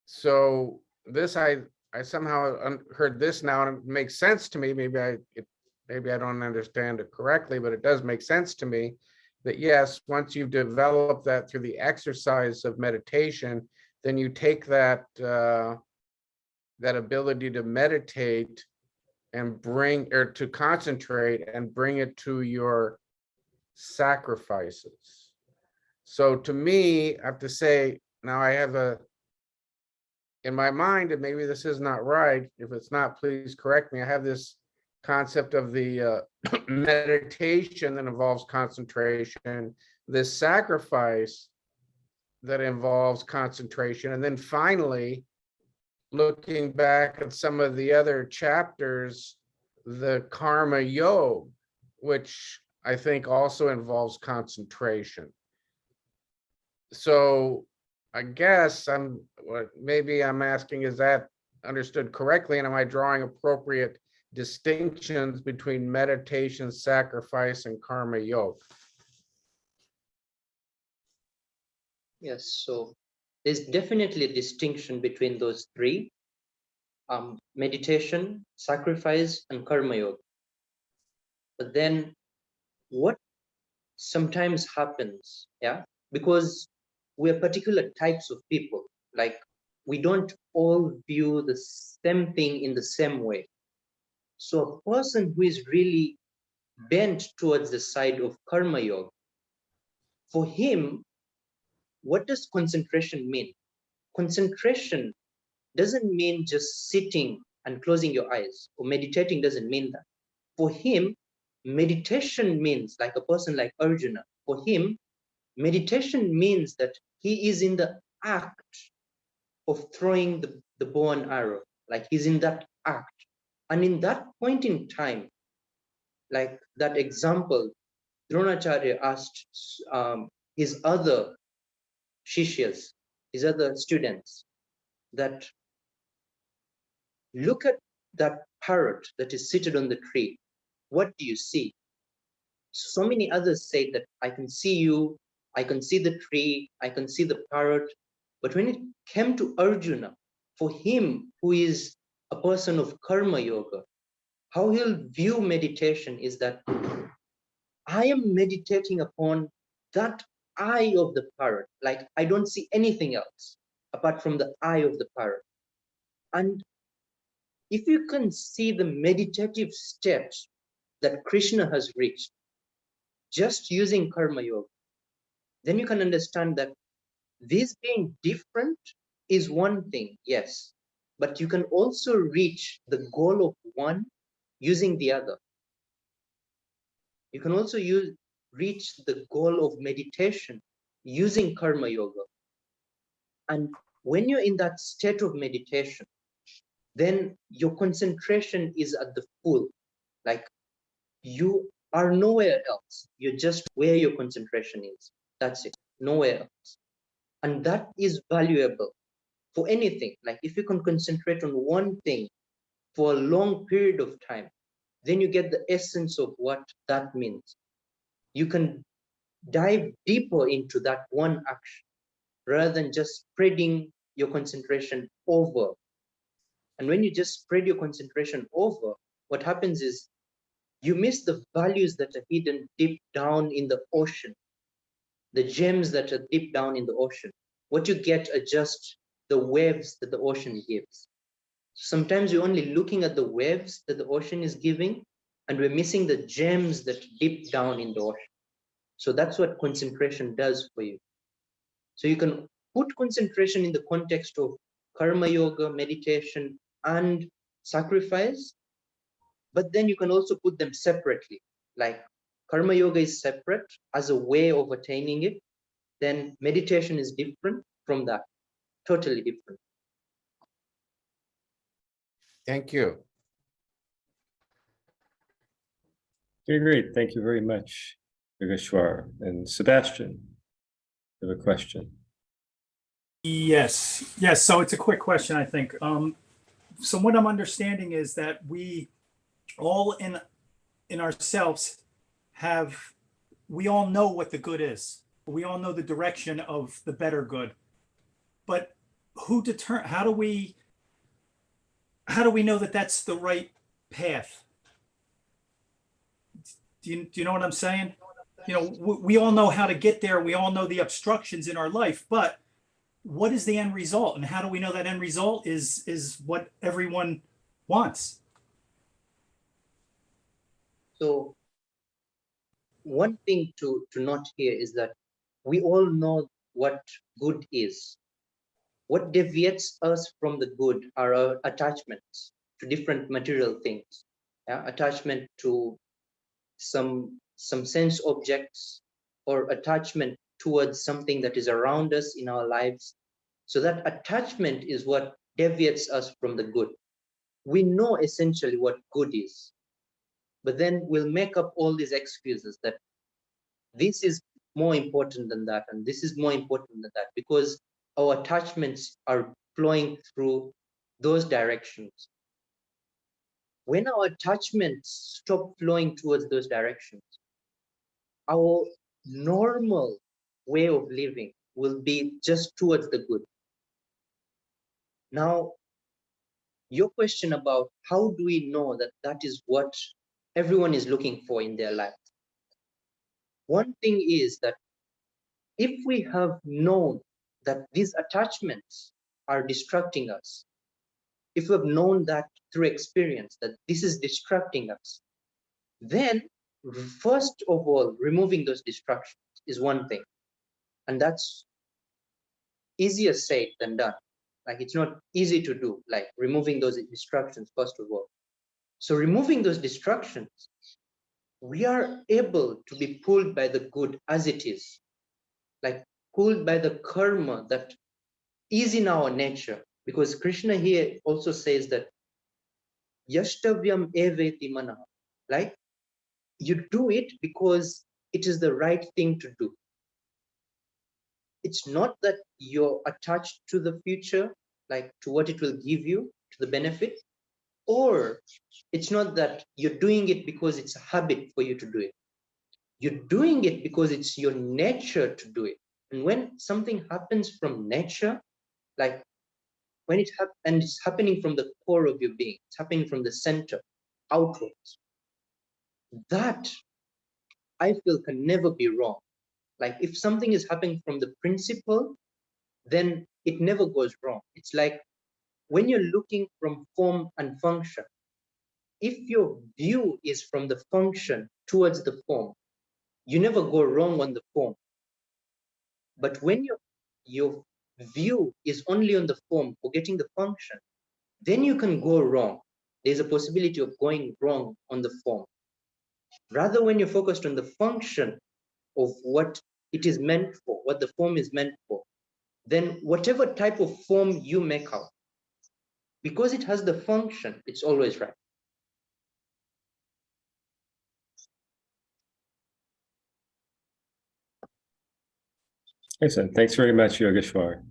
[SPEAKER 7] So this, I somehow heard this now, and it makes sense to me. Maybe I don't understand it correctly, but it does make sense to me that yes, once you've developed that through the exercise of meditation, then you take that ability to meditate and to concentrate and bring it to your sacrifices. So to me, I have to say, now I have in my mind, and maybe this is not right, if it's not, please correct me, I have this concept of the meditation that involves concentration, this sacrifice that involves concentration, and then finally, looking back at some of the other chapters, the karma yoga, which I think also involves concentration. So I guess maybe I'm asking, is that understood correctly? And am I drawing appropriate distinctions between meditation, sacrifice, and karma yoga?
[SPEAKER 3] Yes, so there's definitely a distinction between those three: meditation, sacrifice, and karma yoga. But then what sometimes happens, because we're particular types of people, like we don't all view the same thing in the same way. So a person who is really bent towards the side of karma yoga, for him, what does concentration mean? Concentration doesn't mean just sitting and closing your eyes, or meditating doesn't mean that. For him, meditation means, like a person like Arjuna, for him, meditation means that he is in the act of throwing the bow and arrow, like he's in that act. And in that point in time, like that example, Dronacharya asked his other shishyas, his other students, that look at that parrot that is seated on the tree. What do you see? So many others say that I can see you, I can see the tree, I can see the parrot. But when it came to Arjuna, for him who is a person of karma yoga, how he'll view meditation is that I am meditating upon that eye of the parrot. Like I don't see anything else apart from the eye of the parrot. And if you can see the meditative steps that Krishna has reached just using karma yoga, then you can understand that this being different is one thing, yes, but you can also reach the goal of one using the other. You can also reach the goal of meditation using karma yoga. And when you're in that state of meditation, then your concentration is at the full. Like you are nowhere else. You're just where your concentration is. That's it, nowhere else. And that is valuable for anything. Like if you can concentrate on one thing for a long period of time, then you get the essence of what that means. You can dive deeper into that one action rather than just spreading your concentration over. And when you just spread your concentration over, what happens is you miss the values that are hidden deep down in the ocean, the gems that are deep down in the ocean. What you get are just the waves that the ocean gives. Sometimes you're only looking at the waves that the ocean is giving, and we're missing the gems that are deep down in the ocean. So that's what concentration does for you. So you can put concentration in the context of karma yoga, meditation, and sacrifice, but then you can also put them separately. Like karma yoga is separate as a way of attaining it, then meditation is different from that, totally different.
[SPEAKER 7] Thank you.
[SPEAKER 1] Okay, great. Thank you very much, Yogeshwar. And Sebastian, you have a question.
[SPEAKER 8] Yes. So it's a quick question, I think. So what I'm understanding is that we all in ourselves we all know what the good is. We all know the direction of the better good. But how do we know that that's the right path? Do you know what I'm saying? You know, we all know how to get there. We all know the obstructions in our life, but what is the end result? And how do we know that end result is what everyone wants?
[SPEAKER 3] So one thing to note here is that we all know what good is. What deviates us from the good are our attachments to different material things. Attachment to some sense objects, or attachment towards something that is around us in our lives. So that attachment is what deviates us from the good. We know essentially what good is. but then we'll make up all these excuses that this is more important than that, and this is more important than that, because our attachments are flowing through those directions. When our attachments stop flowing towards those directions, our normal way of living will be just towards the good. Now, your question about how do we know that that is what everyone is looking for in their life? One thing is that if we have known that these attachments are distracting us, if we have known that through experience that this is distracting us, then first of all, removing those distractions is one thing. And that's easier said than done. Like, it's not easy to do, like removing those distractions, first of all. So removing those distractions, we are able to be pulled by the good as it is, like pulled by the karma that is in our nature. Because Krishna here also says that yashtavyam eveti mana, like you do it because it is the right thing to do. It's not that you're attached to the future, like to what it will give you, to the benefit, or it's not that you're doing it because it's a habit for you to do it. You're doing it because it's your nature to do it. And when something happens from nature, like when and it's happening from the core of your being, it's happening from the center outwards, that I feel can never be wrong. Like if something is happening from the principle, then it never goes wrong. It's like when you're looking from form and function, if your view is from the function towards the form, you never go wrong on the form. But when your view is only on the form, forgetting the function, then you can go wrong. There's a possibility of going wrong on the form. Rather, when you're focused on the function of what it is meant for, what the form is meant for, then whatever type of form you make out, because it has the function, it's always right.
[SPEAKER 1] Excellent. Thanks very much, Yogeshwar.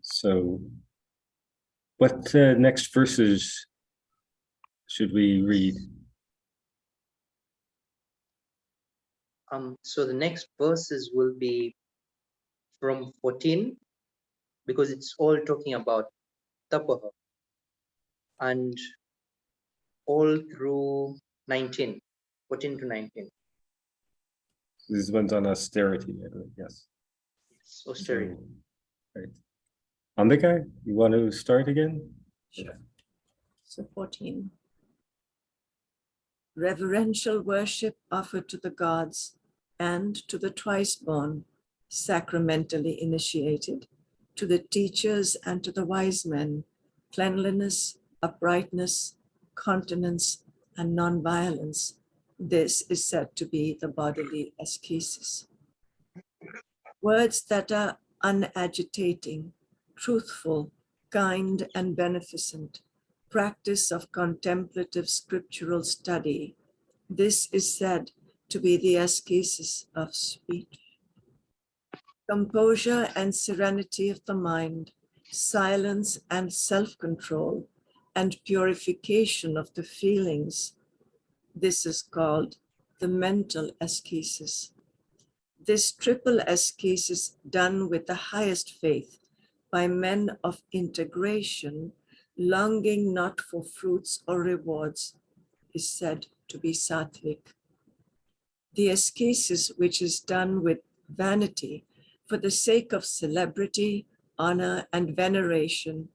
[SPEAKER 1] So what next verses should we read?
[SPEAKER 3] So the next verses will be from 14, because it's all talking about tapaha, and all through 19, 14 to 19.
[SPEAKER 1] This one's on austerity, I believe. Yes.
[SPEAKER 3] It's austerity.
[SPEAKER 1] So, right. Ambika, you want to start again?
[SPEAKER 2] Sure. So 14. Reverential worship offered to the gods and to the twice-born, sacramentally initiated, to the teachers and to the wise men, cleanliness, uprightness, continence, and non-violence. This is said to be the bodily ascesis. Words that are unagitating, truthful, kind, and beneficent, practice of contemplative scriptural study. This is said to be the ascesis of speech. Composure and serenity of the mind, silence and self-control, and purification of the feelings. This is called the mental ascesis. This triple ascesis done with the highest faith by men of integration, longing not for fruits or rewards, is said to be sattvic. The ascesis which is done with vanity for the sake of celebrity, honor, and veneration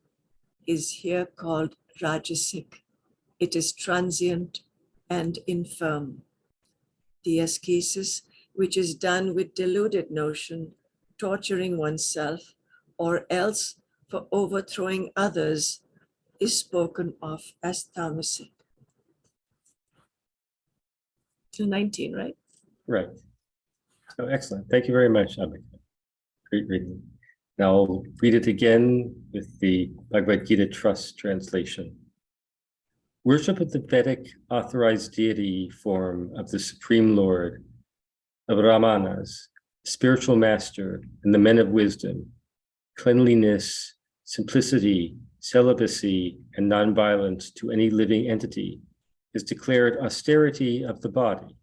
[SPEAKER 2] is here called rajasic. It is transient and infirm. The ascesis which is done with deluded notion, torturing oneself, or else for overthrowing others, is spoken of as tamasic. Till 19, right?
[SPEAKER 1] Right. So excellent. Thank you very much, Ambika. Great reading. Now I'll read it again with the Bhagavad Gita Trust translation. Worship of the Vedic authorized deity form of the Supreme Lord, of Brahmanas, spiritual master, and the men of wisdom, cleanliness, simplicity, celibacy, and nonviolence to any living entity is declared austerity of the body.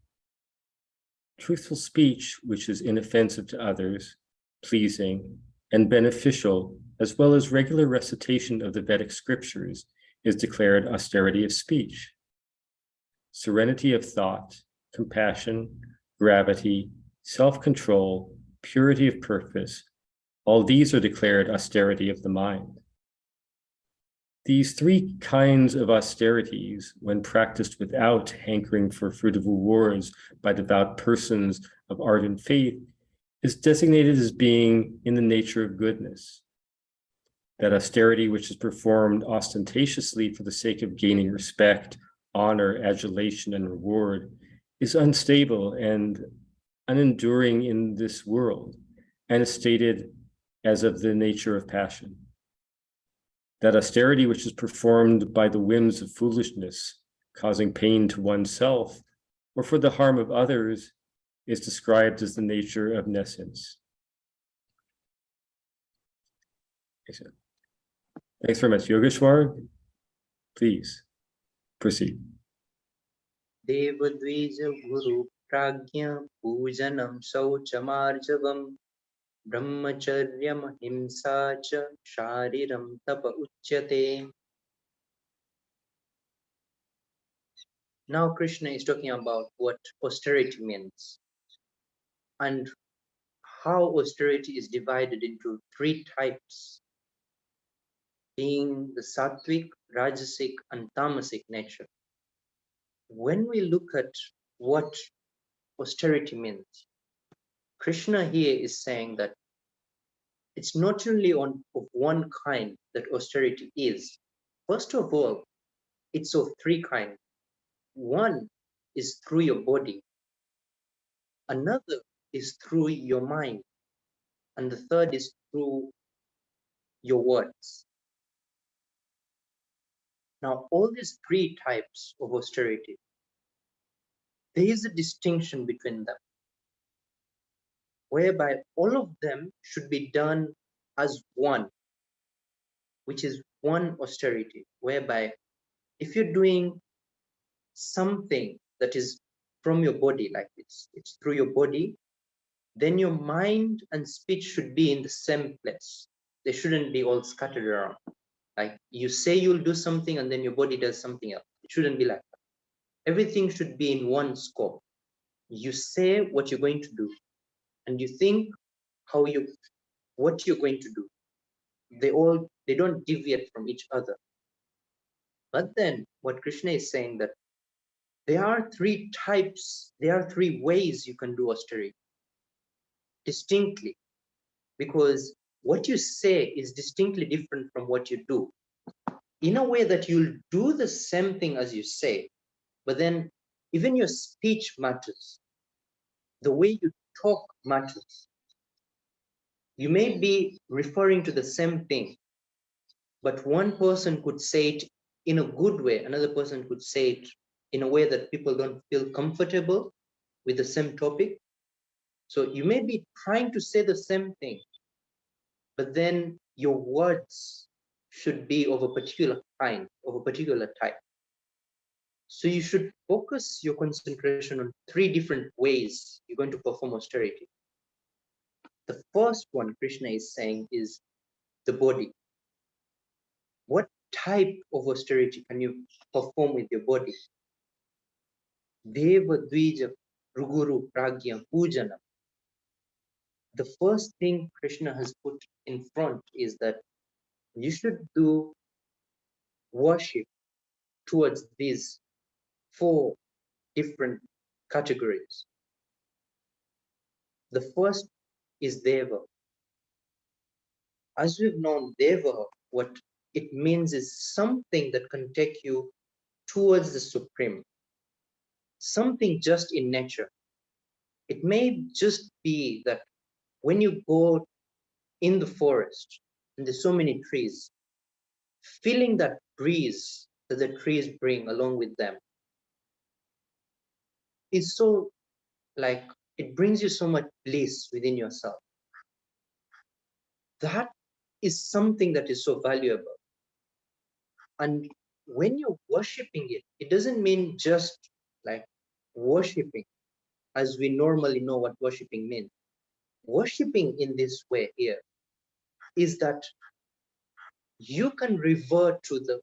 [SPEAKER 1] Truthful speech, which is inoffensive to others, pleasing, and beneficial, as well as regular recitation of the Vedic scriptures, is declared austerity of speech. Serenity of thought, compassion, gravity, self-control, purity of purpose, all these are declared austerity of the mind. These three kinds of austerities, when practiced without hankering for fruitive rewards by devout persons of ardent faith, is designated as being in the nature of goodness. That austerity which is performed ostentatiously for the sake of gaining respect, honor, adulation, and reward is unstable and unenduring in this world, and is stated as of the nature of passion. That austerity which is performed by the whims of foolishness, causing pain to oneself, or for the harm of others, is described as the nature of nescience. Thanks very much. Yogeshwar, please proceed.
[SPEAKER 3] Devadvija Guru Pragya Pujanam Sauchamarjavam Brahmacharyam Himsa Cha Shariram Tapa Uchyate. Now Krishna is talking about what austerity means and how austerity is divided into three types, being the sattvic, rajasic, and tamasic nature. When we look at what austerity means, Krishna here is saying that it's not only of one kind that austerity is. First of all, it's of three kinds. One is through your body, another is through your mind, and the third is through your words. Now, all these three types of austerity, there is a distinction between them, whereby all of them should be done as one, which is one austerity, whereby if you're doing something that is from your body, like it's through your body, then your mind and speech should be in the same place. They shouldn't be all scattered around. Like you say you'll do something and then your body does something else. It shouldn't be like that. Everything should be in one scope. You say what you're going to do and you think what you're going to do. They don't deviate from each other. But then what Krishna is saying that there are three types, there are three ways you can do austerity distinctly, because what you say is distinctly different from what you do. In a way that you'll do the same thing as you say, but then even your speech matters. The way you talk matters. You may be referring to the same thing, but one person could say it in a good way, another person could say it in a way that people don't feel comfortable with the same topic. So you may be trying to say the same thing, but then your words should be of a particular kind, of a particular type. So you should focus your concentration on three different ways you're going to perform austerity. The first one Krishna is saying is the body. What type of austerity can you perform with your body? Deva Dvija Ruguru Pragya Pujana. The first thing Krishna has put in front is that you should do worship towards these four different categories. The first is Deva. As we've known, Deva, what it means is something that can take you towards the Supreme, something just in nature. It may just be that when you go in the forest and there's so many trees, feeling that breeze that the trees bring along with them is so, like, it brings you so much bliss within yourself. That is something that is so valuable. And when you're worshiping it, it doesn't mean just like worshiping as we normally know what worshiping means. Worshipping in this way here is that you can revert to the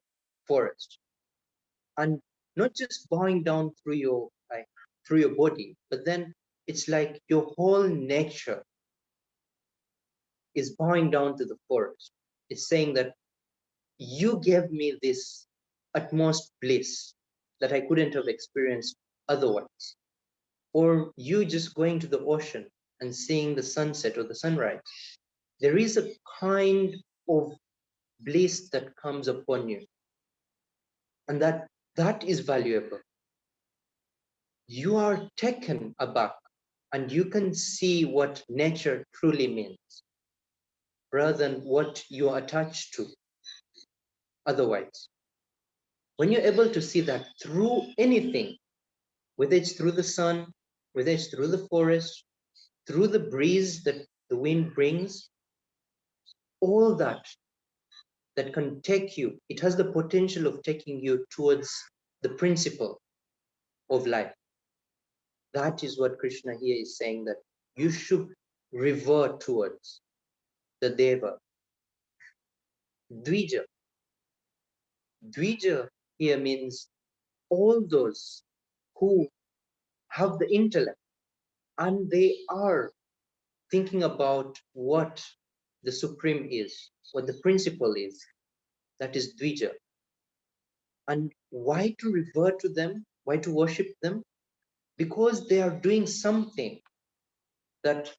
[SPEAKER 3] forest and not just bowing down through your body, but then it's like your whole nature is bowing down to the forest. It's saying that you gave me this utmost bliss that I couldn't have experienced otherwise. Or you just going to the ocean and seeing the sunset or the sunrise. There is a kind of bliss that comes upon you. And that is valuable. You are taken aback and you can see what nature truly means rather than what you are attached to otherwise. When you're able to see that through anything, whether it's through the sun, whether it's through the forest, through the breeze that the wind brings, all that can take you, it has the potential of taking you towards the principle of life. That is what Krishna here is saying, that you should revert towards the Deva. Dvija. Dvija here means all those who have the intellect and they are thinking about what the supreme is, what the principle is. That is Dvija. And why to revert to them? Why to worship them? Because they are doing something that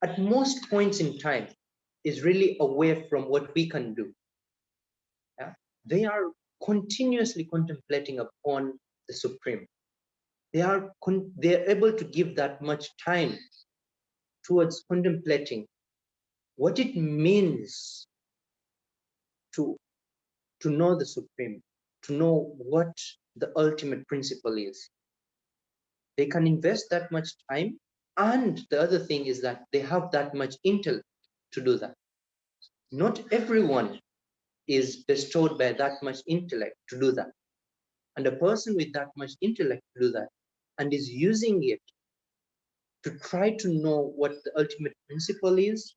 [SPEAKER 3] at most points in time is really away from what we can do. Yeah? They are continuously contemplating upon the supreme. They are able to give that much time towards contemplating what it means to know the supreme, to know what the ultimate principle is. They can invest that much time, and the other thing is that they have that much intellect to do that. Not everyone is bestowed by that much intellect to do that. And a person with that much intellect to do that and is using it to try to know what the ultimate principle is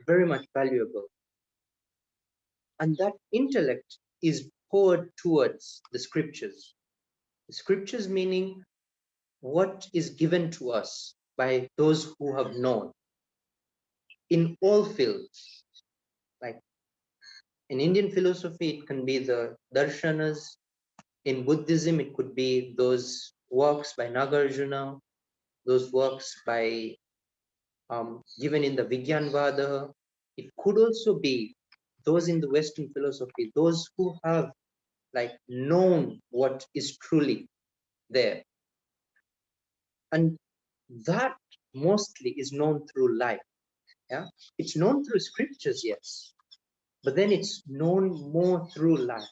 [SPEAKER 3] very much valuable. And that intellect is poured towards the scriptures. The scriptures meaning what is given to us by those who have known in all fields. Like in Indian philosophy, it can be the darshanas. In Buddhism, it could be those works by Nagarjuna, those works by given in the Vijnanvada. It could also be those in the Western philosophy, those who have like known what is truly there. And that mostly is known through life. Yeah, it's known through scriptures, yes, but then it's known more through life.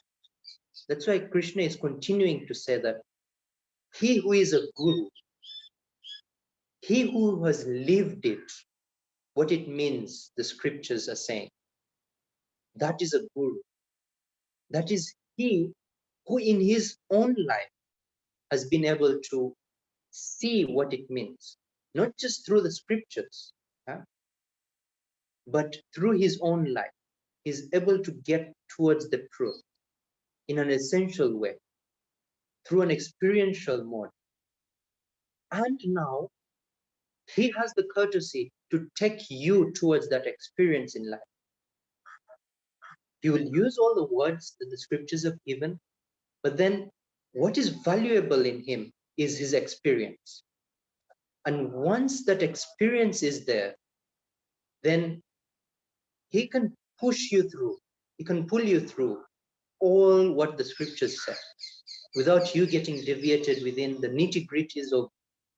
[SPEAKER 3] That's why Krishna is continuing to say that he who is a guru, he who has lived it, what it means, the scriptures are saying, that is a guru. That is he who in his own life has been able to see what it means, not just through the scriptures, but through his own life. He's able to get towards the truth in an essential way, through an experiential mode. And now he has the courtesy to take you towards that experience in life. He will use all the words that the scriptures have given, but then what is valuable in him is his experience. And once that experience is there, then he can push you through, he can pull you through all what the scriptures say without you getting deviated within the nitty-gritties of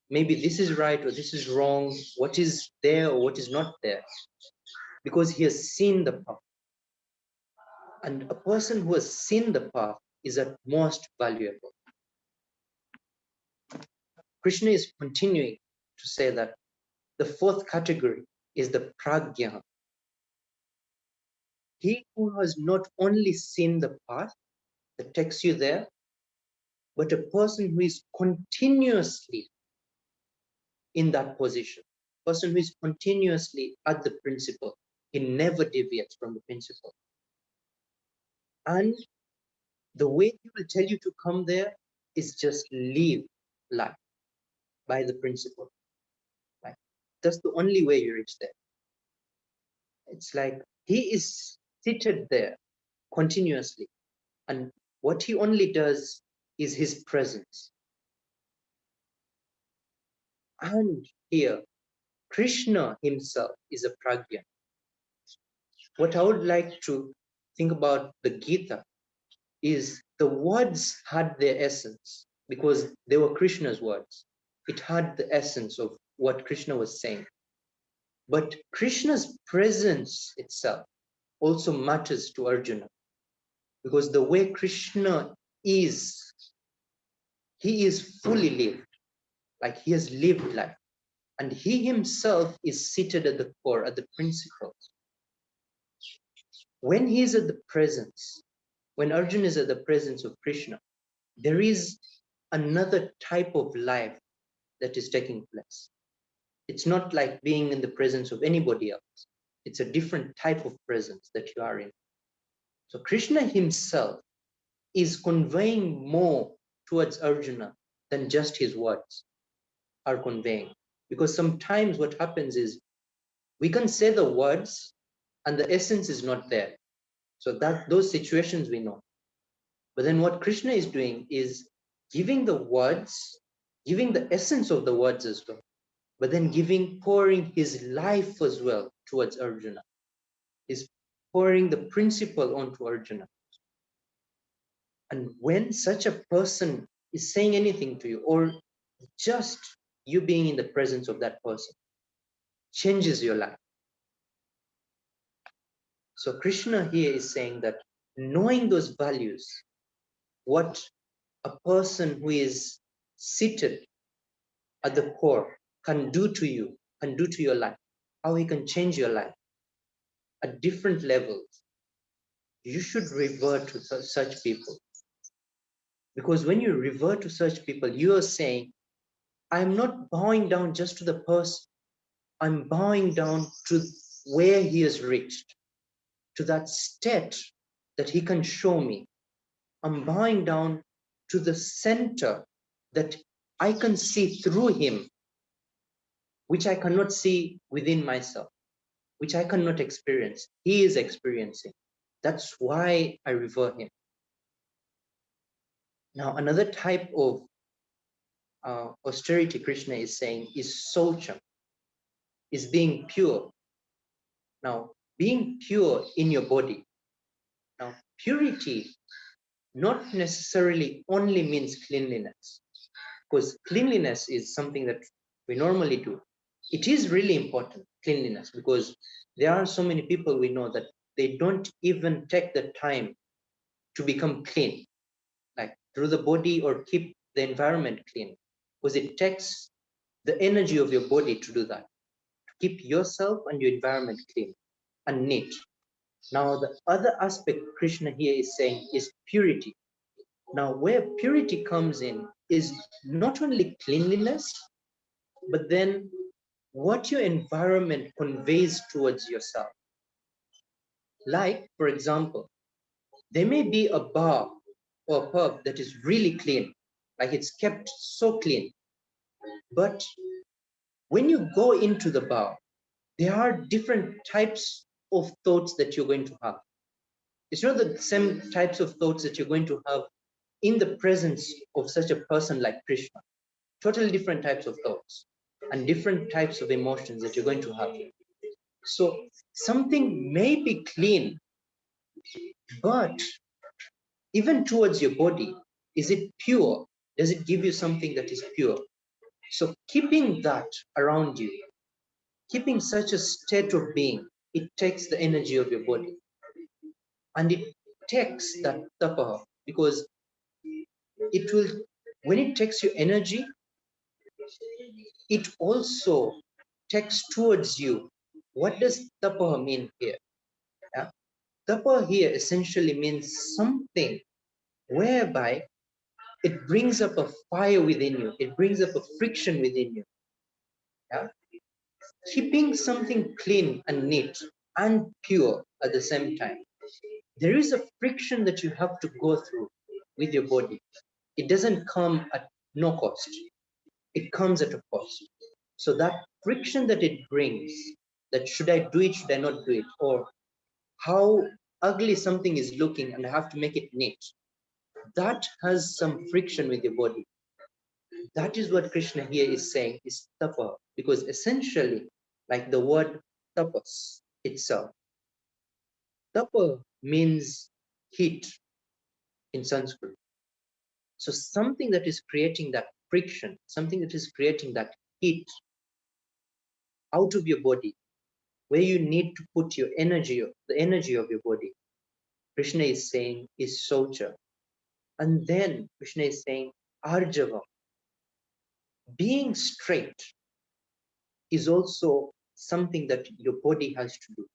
[SPEAKER 3] maybe this is right or this is wrong, what is there or what is not there, because he has seen the path. And a person who has seen the path is at most valuable. Krishna is continuing to say that the fourth category is the pragya. He who has not only seen the path that takes you there, but a person who is continuously in that position, person who is continuously at the principle, he never deviates from the principle. And the way he will tell you to come there is just live life by the principle. Right? That's the only way you reach there. It's like he is seated there continuously, and what he only does is his presence. And here, Krishna himself is a pragya. What I would like to think about the Gita is the words had their essence because they were Krishna's words. It had the essence of what Krishna was saying. But Krishna's presence itself also matters to Arjuna because the way Krishna is, he is fully lived, like he has lived life. And he himself is seated at the core, at the principle. When he is at the presence, when Arjuna is at the presence of Krishna, there is another type of life that is taking place. It's not like being in the presence of anybody else. It's a different type of presence that you are in. So Krishna himself is conveying more towards Arjuna than just his words are conveying. Because sometimes what happens is we can say the words and the essence is not there. So that those situations we know. But then what Krishna is doing is giving the words, giving the essence of the words as well, but then pouring his life as well towards Arjuna. He's pouring the principle onto Arjuna. And when such a person is saying anything to you, or just you being in the presence of that person, changes your life. So Krishna here is saying that knowing those values, what a person who is seated at the core can do to you, can do to your life, how he can change your life at different levels, you should revert to such people. Because when you revert to such people, you are saying, I'm not bowing down just to the person, I'm bowing down to where he has reached, to that state that he can show me. I'm bowing down to the center that I can see through him, which I cannot see within myself, which I cannot experience. He is experiencing. That's why I revere him. Now, another type of austerity Krishna is saying is saucham, is being pure. Now, being pure in your body. Now, purity not necessarily only means cleanliness, because cleanliness is something that we normally do. It is really important, cleanliness, because there are so many people we know that they don't even take the time to become clean, like through the body or keep the environment clean, because it takes the energy of your body to do that, to keep yourself and your environment clean and neat. Now, the other aspect Krishna here is saying is purity. Now, where purity comes in is not only cleanliness, but then what your environment conveys towards yourself. Like, for example, there may be a bar or a pub that is really clean, like it's kept so clean. But when you go into the bar, there are different types of thoughts that you're going to have. It's not the same types of thoughts that you're going to have in the presence of such a person like Krishna. Totally different types of thoughts and different types of emotions that you're going to have. So something may be clean, but even towards your body, is it pure? Does it give you something that is pure? So keeping that around you, keeping such a state of being, it takes the energy of your body. And it takes that tapa, because it will, when it takes your energy, it also takes towards you. What does tapa mean here? Yeah? Tapa here essentially means something whereby it brings up a fire within you, it brings up a friction within you. Yeah? Keeping something clean and neat and pure at the same time. There is a friction that you have to go through with your body. It doesn't come at no cost. It comes at a cost. So that friction that it brings, that should I do it, should I not do it, or how ugly something is looking and I have to make it neat, that has some friction with your body. That is what Krishna here is saying is tapa, because essentially, like the word tapas itself, tapa means heat in Sanskrit. So something that is creating that friction, something that is creating that heat out of your body, where you need to put your energy, the energy of your body, Krishna is saying is socha. And then Krishna is saying arjava. Being straight is also something that your body has to do.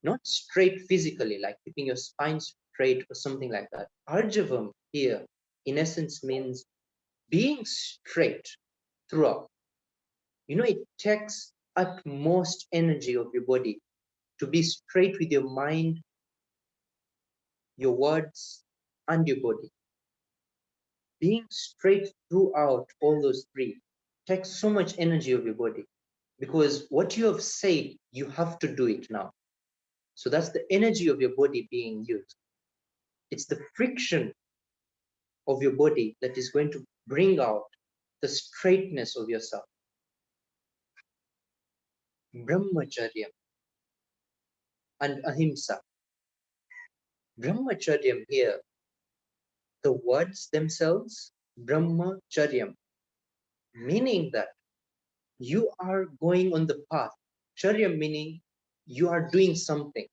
[SPEAKER 3] Not straight physically, like keeping your spine straight or something like that. Arjavam here, in essence, means being straight throughout. You know, it takes utmost energy of your body to be straight with your mind, your words, and your body. Being straight throughout all those three takes so much energy of your body, because what you have said, you have to do it now. So that's the energy of your body being used. It's the friction of your body that is going to bring out the straightness of yourself. Brahmacharyam and ahimsa. Brahmacharyam here, the words themselves, Brahmacharyam, meaning that you are going on the path. Charya meaning you are doing something.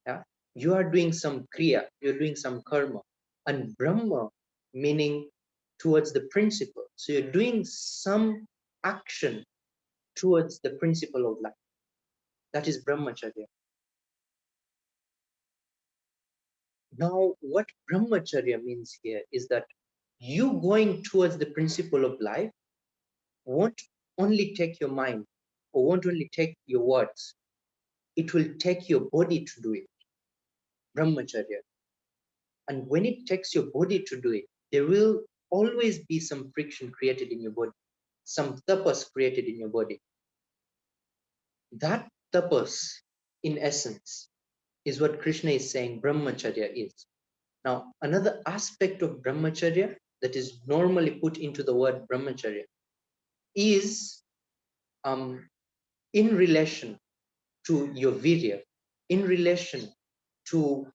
[SPEAKER 3] Yeah? You are doing some kriya, you're doing some karma. And Brahma meaning towards the principle. So you're doing some action towards the principle of life. That is Brahmacharya. Now, what Brahmacharya means here is that you going towards the principle of life won't only take your mind or won't only take your words. It will take your body to do it. Brahmacharya. And when it takes your body to do it, there will always be some friction created in your body, some tapas created in your body. That tapas, in essence, is what Krishna is saying Brahmacharya is. Now, another aspect of Brahmacharya that is normally put into the word Brahmacharya is in relation to your virya, in relation to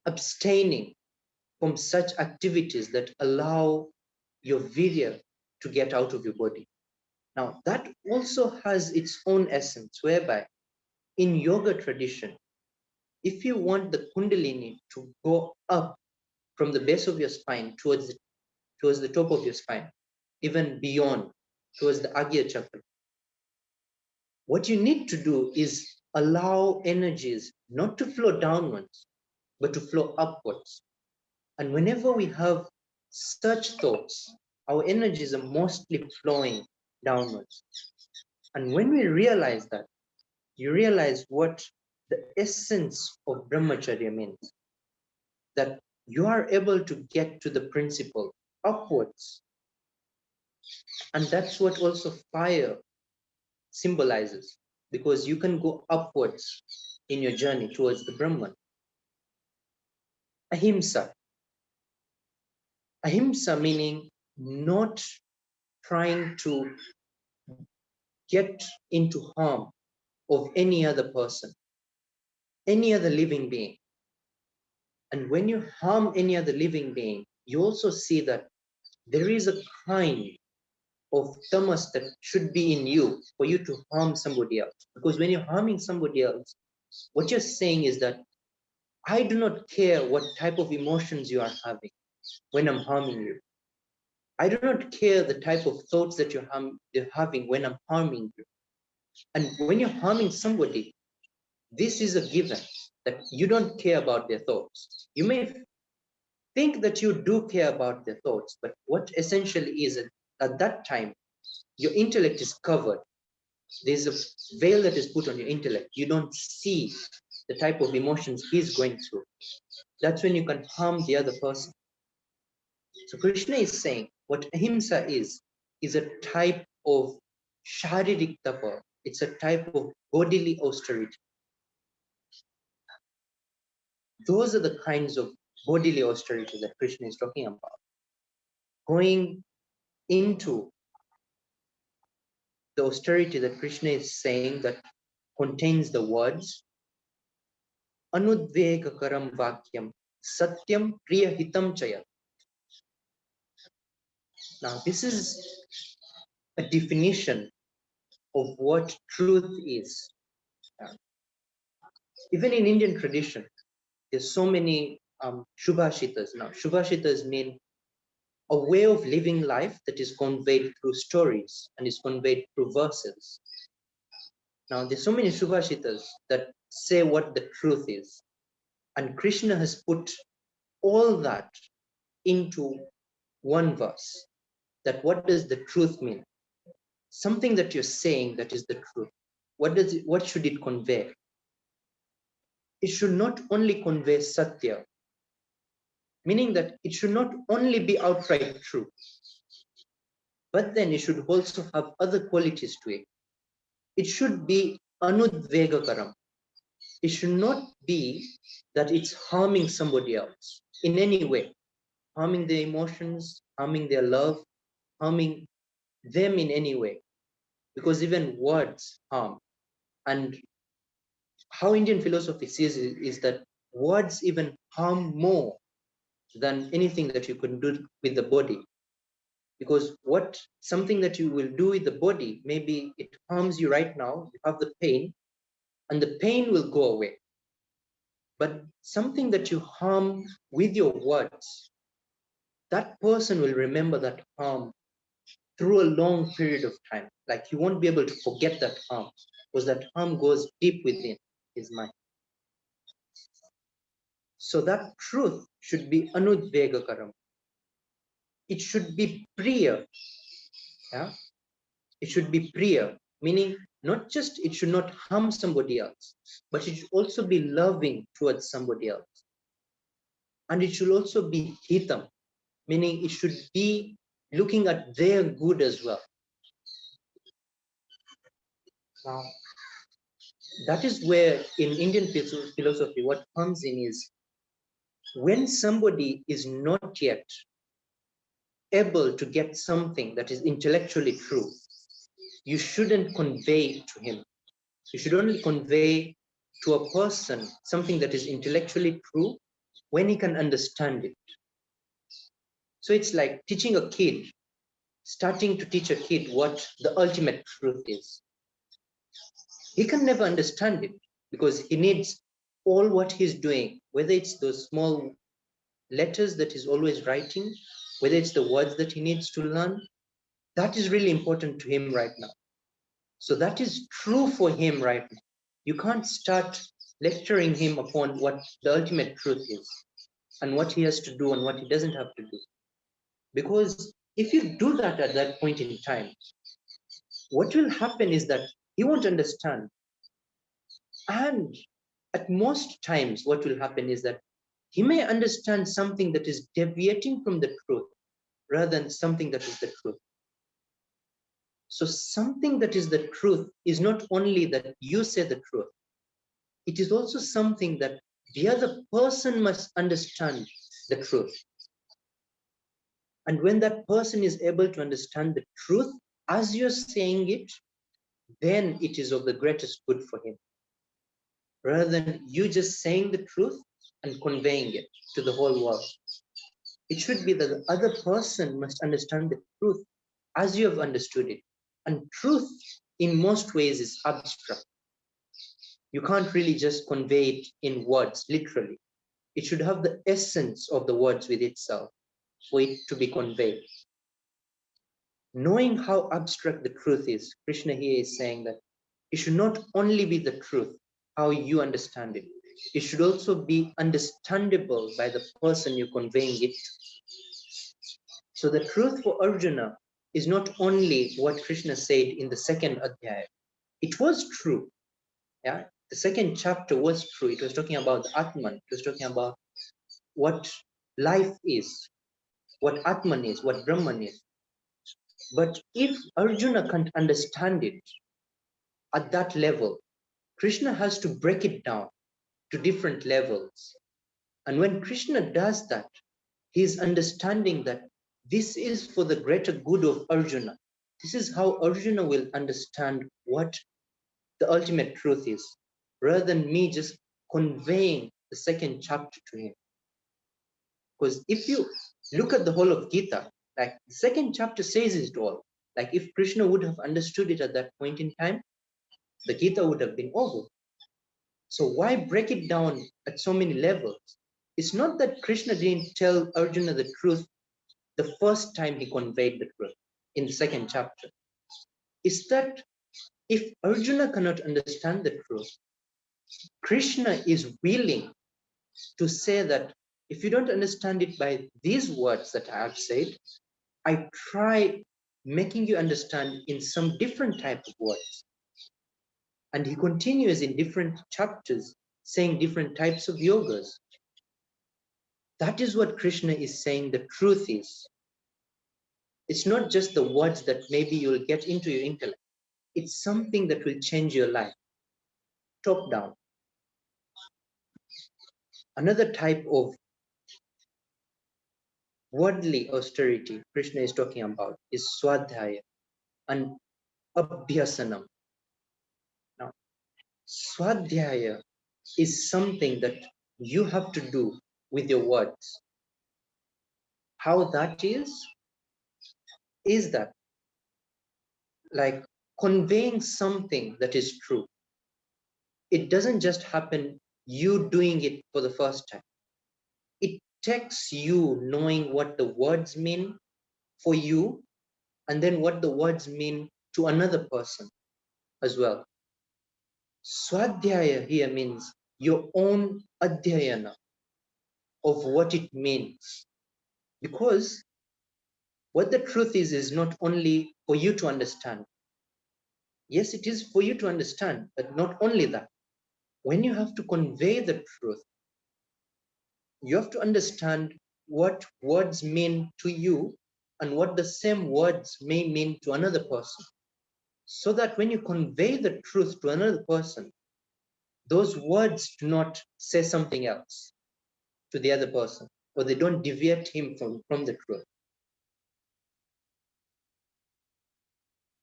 [SPEAKER 3] abstaining from such activities that allow your virya to get out of your body. Now, that also has its own essence, whereby in yoga tradition, if you want the kundalini to go up from the base of your spine towards the top of your spine, even beyond, towards the Agya chakra, what you need to do is allow energies not to flow downwards, but to flow upwards. And whenever we have such thoughts, our energies are mostly flowing downwards. And when we realize that, you realize what the essence of Brahmacharya means. That you are able to get to the principle upwards. And that's what also fire symbolizes, because you can go upwards in your journey towards the Brahman. Ahimsa. Ahimsa meaning not trying to get into harm of any other person, any other living being. And when you harm any other living being, you also see that there is a kind of tamas that should be in you for you to harm somebody else. Because when you're harming somebody else, What you're saying is that I do not care what type of emotions you are having when I'm harming you. I do not care the type of thoughts that you're having when I'm harming you. And when you're harming somebody, this is a given that you don't care about their thoughts. You may think that you do care about their thoughts, but what essentially is at that time, your intellect is covered. There's a veil that is put on your intellect. You don't see the type of emotions he's going through. That's when you can harm the other person. So Krishna is saying what ahimsa is a type of sharirik tapa. It's a type of bodily austerity. Those are the kinds of bodily austerity that Krishna is talking about. Going into the austerity that Krishna is saying that contains the words Anudvegakaram Vakyam Satyam Priya Hitam Chaya. Now, this is a definition of what truth is. Even in Indian tradition, there's so many Shubhashitas. Now, Shubhashitas mean a way of living life that is conveyed through stories and is conveyed through verses. Now, there's so many Shubhashitas that say what the truth is. And Krishna has put all that into one verse. That what does the truth mean? Something that you're saying that is the truth. What should it convey? It should not only convey satya, meaning that it should not only be outright true, but then it should also have other qualities to it. It should be anudvegakaram. It should not be that it's harming somebody else in any way, harming their emotions, harming their love, harming them in any way, because even words harm. And how Indian philosophy sees it is that words even harm more than anything that you can do with the body. Because something that you will do with the body, maybe it harms you right now, you have the pain, and the pain will go away. But something that you harm with your words, that person will remember that harm through a long period of time. Like he won't be able to forget that harm, because that harm goes deep within his mind. So that truth should be anudvegakaram. It should be priya. Yeah? It should be priya, meaning not just it should not harm somebody else, but it should also be loving towards somebody else. And it should also be hitam, meaning it should be looking at their good as well. Now, that is where in Indian philosophy, what comes in is when somebody is not yet able to get something that is intellectually true, you shouldn't convey it to him. You should only convey to a person something that is intellectually true when he can understand it. So it's like teaching a kid, starting to teach a kid what the ultimate truth is. He can never understand it because he needs all what he's doing, whether it's those small letters that he's always writing, whether it's the words that he needs to learn, that is really important to him right now. So that is true for him right now. You can't start lecturing him upon what the ultimate truth is and what he has to do and what he doesn't have to do. Because if you do that at that point in time, what will happen is that he won't understand. And at most times, what will happen is that he may understand something that is deviating from the truth rather than something that is the truth. So something that is the truth is not only that you say the truth, it is also something that the other person must understand the truth. And when that person is able to understand the truth as you're saying it, then it is of the greatest good for him. Rather than you just saying the truth and conveying it to the whole world. It should be that the other person must understand the truth as you have understood it. And truth in most ways is abstract. You can't really just convey it in words, literally. It should have the essence of the words with itself for it to be conveyed. Knowing how abstract the truth is, Krishna here is saying that it should not only be the truth, how you understand it. It should also be understandable by the person you're conveying it to. So the truth for Arjuna is not only what Krishna said in the second adhyaya. It was true. Yeah, the second chapter was true. It was talking about the Atman. It was talking about what life is, what Atman is, what Brahman is. But if Arjuna can't understand it at that level, Krishna has to break it down to different levels. And when Krishna does that, he is understanding that this is for the greater good of Arjuna. This is how Arjuna will understand what the ultimate truth is, rather than me just conveying the second chapter to him. Because if you look at the whole of Gita, like the second chapter says it all. Like if Krishna would have understood it at that point in time, the Gita would have been over. So why break it down at so many levels? It's not that Krishna didn't tell Arjuna the truth the first time he conveyed the truth in the second chapter. It's that if Arjuna cannot understand the truth, Krishna is willing to say that if you don't understand it by these words that I have said, I try making you understand in some different type of words. And he continues in different chapters saying different types of yogas. That is what Krishna is saying the truth is. It's not just the words that maybe you'll get into your intellect. It's something that will change your life, top down. Another type of worldly austerity Krishna is talking about is swadhyaya and abhyasanam. Now, swadhyaya is something that you have to do with your words. How that is that like conveying something that is true. It doesn't just happen you doing it for the first time. It takes you knowing what the words mean for you and then what the words mean to another person as well. Swadhyaya here means your own adhyayana of what it means. Because what the truth is not only for you to understand. Yes, it is for you to understand, but not only that. When you have to convey the truth, you have to understand what words mean to you and what the same words may mean to another person. So that when you convey the truth to another person, those words do not say something else to the other person, or they don't deviate him from the truth.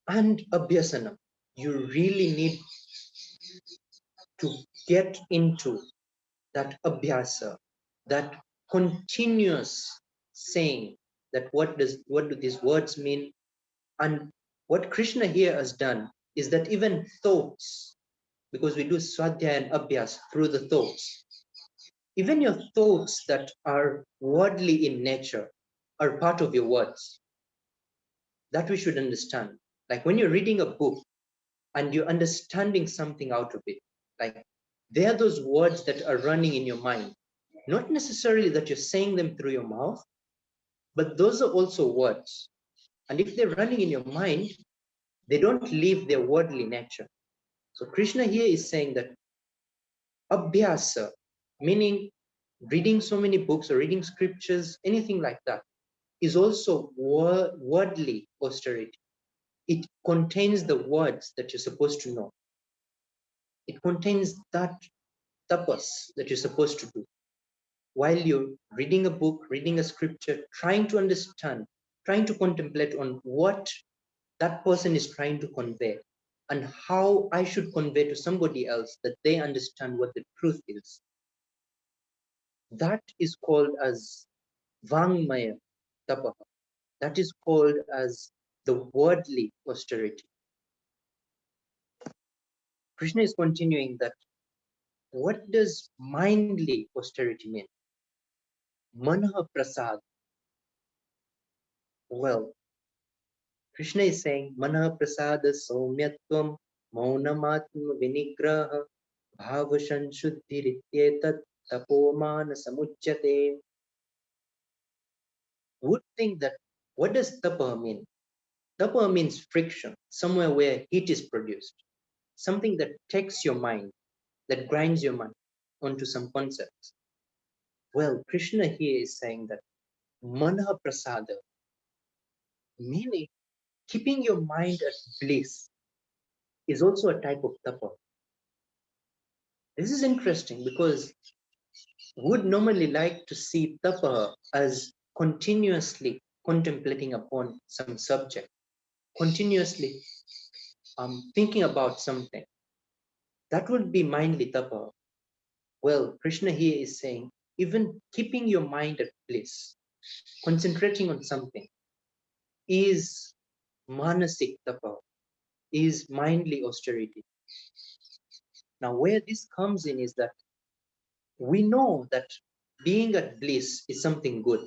[SPEAKER 3] And abhyasana, you really need to get into that abhyasa, that continuous saying that what do these words mean. And what Krishna here has done is that even thoughts, because we do swadhyaya and abhyas through the thoughts, even your thoughts that are worldly in nature are part of your words. That we should understand. Like when you're reading a book and you're understanding something out of it, like they are those words that are running in your mind. Not necessarily that you're saying them through your mouth, but those are also words. And if they're running in your mind, they don't leave their worldly nature. So Krishna here is saying that abhyasa, meaning reading so many books or reading scriptures, anything like that, is also worldly austerity. It contains the words that you're supposed to know. It contains that tapas that you're supposed to do. While you're reading a book, reading a scripture, trying to understand, trying to contemplate on what that person is trying to convey and how I should convey to somebody else that they understand what the truth is. That is called as vangmaya tapaha. That is called as the worldly austerity. Krishna is continuing that what does mindly austerity mean? Manaha prasad. Well, Krishna is saying, Manaha prasada saumyatvam maunamatma vinigraha bhavashan shuddhirityetat tapomana samuchyate. Would think that, what does tapa mean? Tapa means friction, somewhere where heat is produced, something that takes your mind, that grinds your mind onto some concepts. Well, Krishna here is saying that Manaha prasada, meaning keeping your mind at bliss, is also a type of tapa. This is interesting because we would normally like to see tapa as continuously contemplating upon some subject, continuously thinking about something. That would be mindly tapa. Well, Krishna here is saying, even keeping your mind at bliss, concentrating on something, is manasik tapa, is mindly austerity. Now, where this comes in is that we know that being at bliss is something good,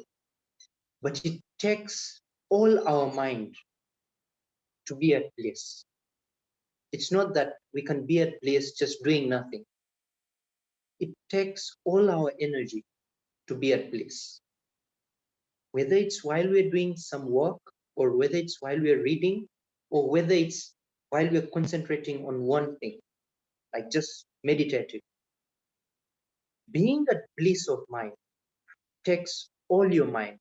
[SPEAKER 3] but it takes all our mind to be at bliss. It's not that we can be at bliss just doing nothing. It takes all our energy to be at bliss. Whether it's while we're doing some work, or whether it's while we're reading, or whether it's while we're concentrating on one thing, like just meditating. Being at bliss of mind takes all your mind.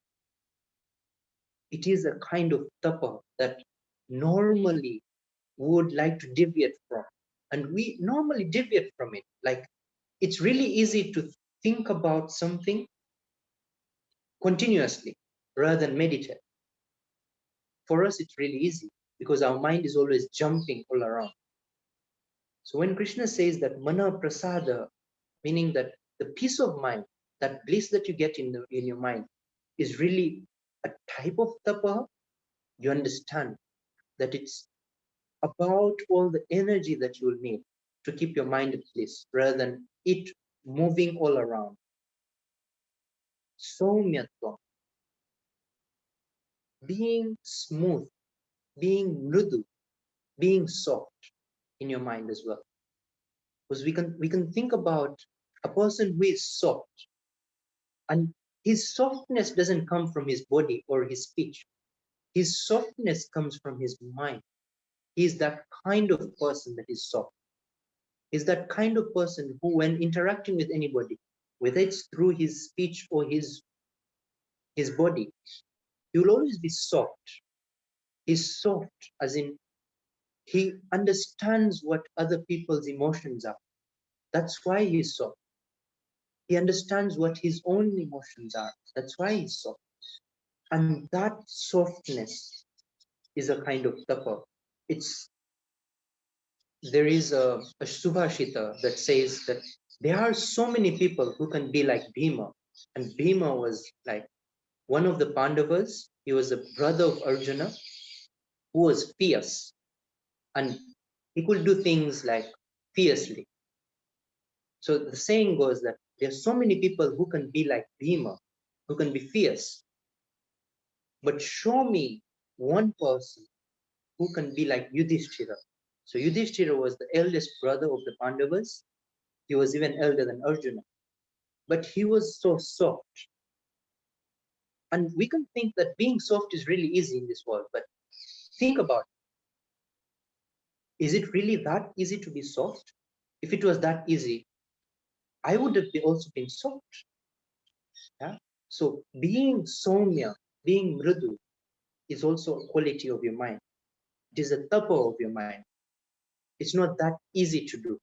[SPEAKER 3] It is a kind of tapa that normally would like to deviate from. And we normally deviate from it. Like, it's really easy to think about something continuously rather than meditate. For us, it's really easy because our mind is always jumping all around. So when Krishna says that mana prasada, meaning that the peace of mind, that bliss that you get in your mind, is really a type of tapa, you understand that it's about all the energy that you will need to keep your mind at bliss rather than it moving all around. Saumyatvam, being smooth, being mrudu, being soft in your mind as well. Because we can think about a person who is soft, and his softness doesn't come from his body or his speech. His softness comes from his mind. He's that kind of person that is soft. He's that kind of person who, when interacting with anybody, whether it's through his speech or his body, he will always be soft. He's soft, as in he understands what other people's emotions are. That's why he's soft. He understands what his own emotions are. That's why he's soft. And that softness is a kind of tapa. There is a Subhashita that says that there are so many people who can be like Bhima. And Bhima was like one of the Pandavas. He was a brother of Arjuna who was fierce. And he could do things like fiercely. So the saying goes that there are so many people who can be like Bhima, who can be fierce. But show me one person who can be like Yudhishthira. So Yudhishthira was the eldest brother of the Pandavas. He was even elder than Arjuna. But he was so soft. And we can think that being soft is really easy in this world, but think about it. Is it really that easy to be soft? If it was that easy, I would have also been soft. Yeah? So being soumya, being mridu, is also a quality of your mind. It is a tapa of your mind. It's not that easy to do.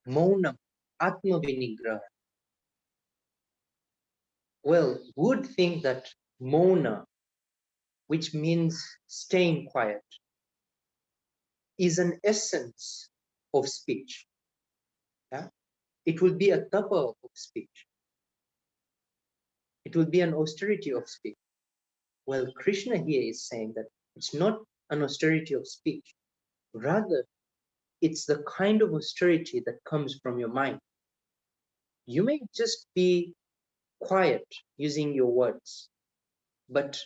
[SPEAKER 3] Maunam, atma vinigraha. Well, would think that mauna, which means staying quiet, is an essence of speech. Yeah? It will be a tapa of speech. It will be an austerity of speech. Well, Krishna here is saying that it's not an austerity of speech. Rather, it's the kind of austerity that comes from your mind. You may just be quiet using your words, but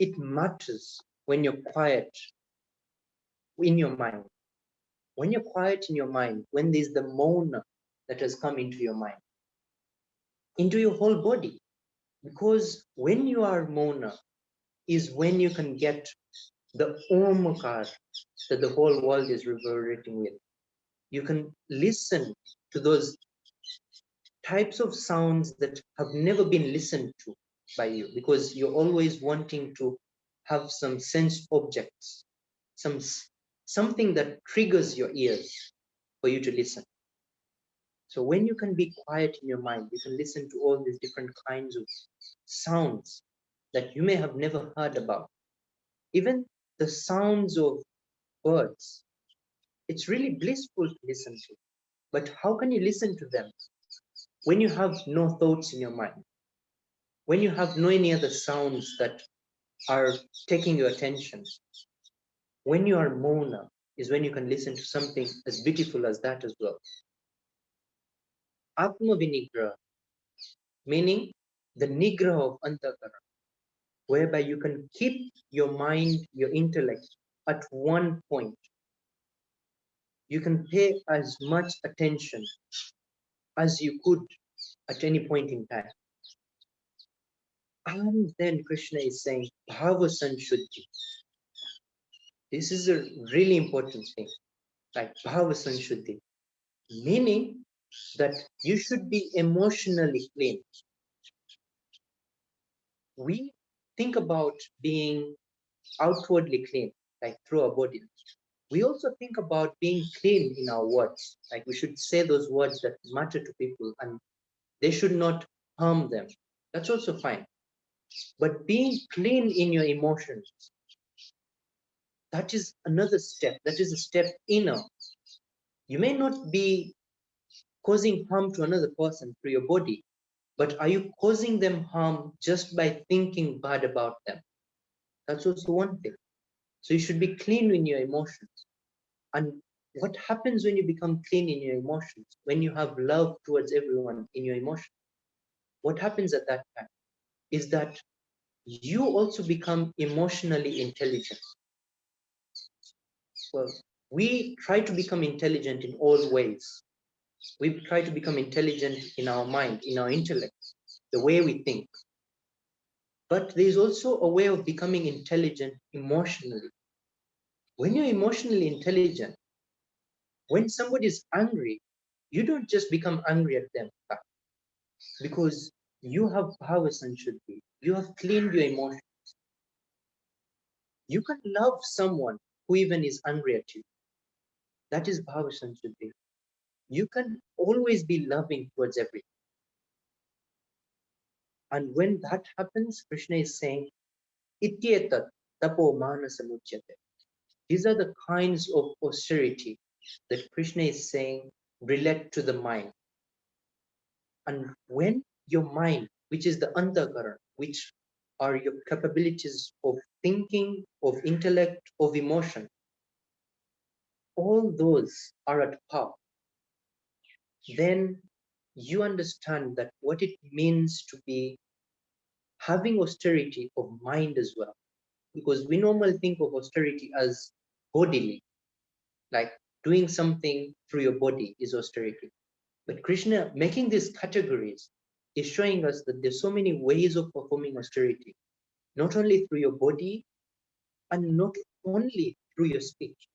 [SPEAKER 3] it matters when you're quiet in your mind. When you're quiet in your mind, when there's the mona that has come into your mind, into your whole body. Because when you are mona is when you can get the omkar that the whole world is reverberating with. You can listen to those types of sounds that have never been listened to by you, because you're always wanting to have some sense objects, something that triggers your ears for you to listen. So when you can be quiet in your mind, you can listen to all these different kinds of sounds that you may have never heard about. Even the sounds of birds, it's really blissful to listen to. But how can you listen to them when you have no thoughts in your mind? When you have no any other sounds that are taking your attention? When you are mona is when you can listen to something as beautiful as that as well. Atma vinigraha, meaning the nigraha of antakara, whereby you can keep your mind, your intellect at one point. You can pay as much attention as you could at any point in time. And then Krishna is saying, Bhava Sanshuddhi. This is a really important thing, like Bhava Sanshuddhi, meaning that you should be emotionally clean. We think about being outwardly clean, like through our body. We also think about being clean in our words, like we should say those words that matter to people and they should not harm them. That's also fine. But being clean in your emotions, that is another step. That is a step inner. You may not be causing harm to another person through your body, but are you causing them harm just by thinking bad about them? That's also one thing. So you should be clean in your emotions. And what happens when you become clean in your emotions? When you have love towards everyone in your emotions? What happens at that time is that you also become emotionally intelligent. Well, we try to become intelligent in all ways. We try to become intelligent in our mind, in our intellect, the way we think. But there's also a way of becoming intelligent emotionally. When you're emotionally intelligent, when somebody is angry, you don't just become angry at them because you have Bhava Sanshuddhi. You have cleaned your emotions. You can love someone who even is angry at you. That is Bhava Sanshuddhi. You can always be loving towards everything. And when that happens, Krishna is saying, Ityetat tapo manasamuchyate. These are the kinds of austerity that Krishna is saying relate to the mind. And when your mind, which is the antakaran, which are your capabilities of thinking, of intellect, of emotion, all those are at par, then you understand that what it means to be having austerity of mind as well. Because we normally think of austerity as bodily, like doing something through your body is austerity. But Krishna, making these categories, is showing us that there's so many ways of performing austerity, not only through your body and not only through your speech,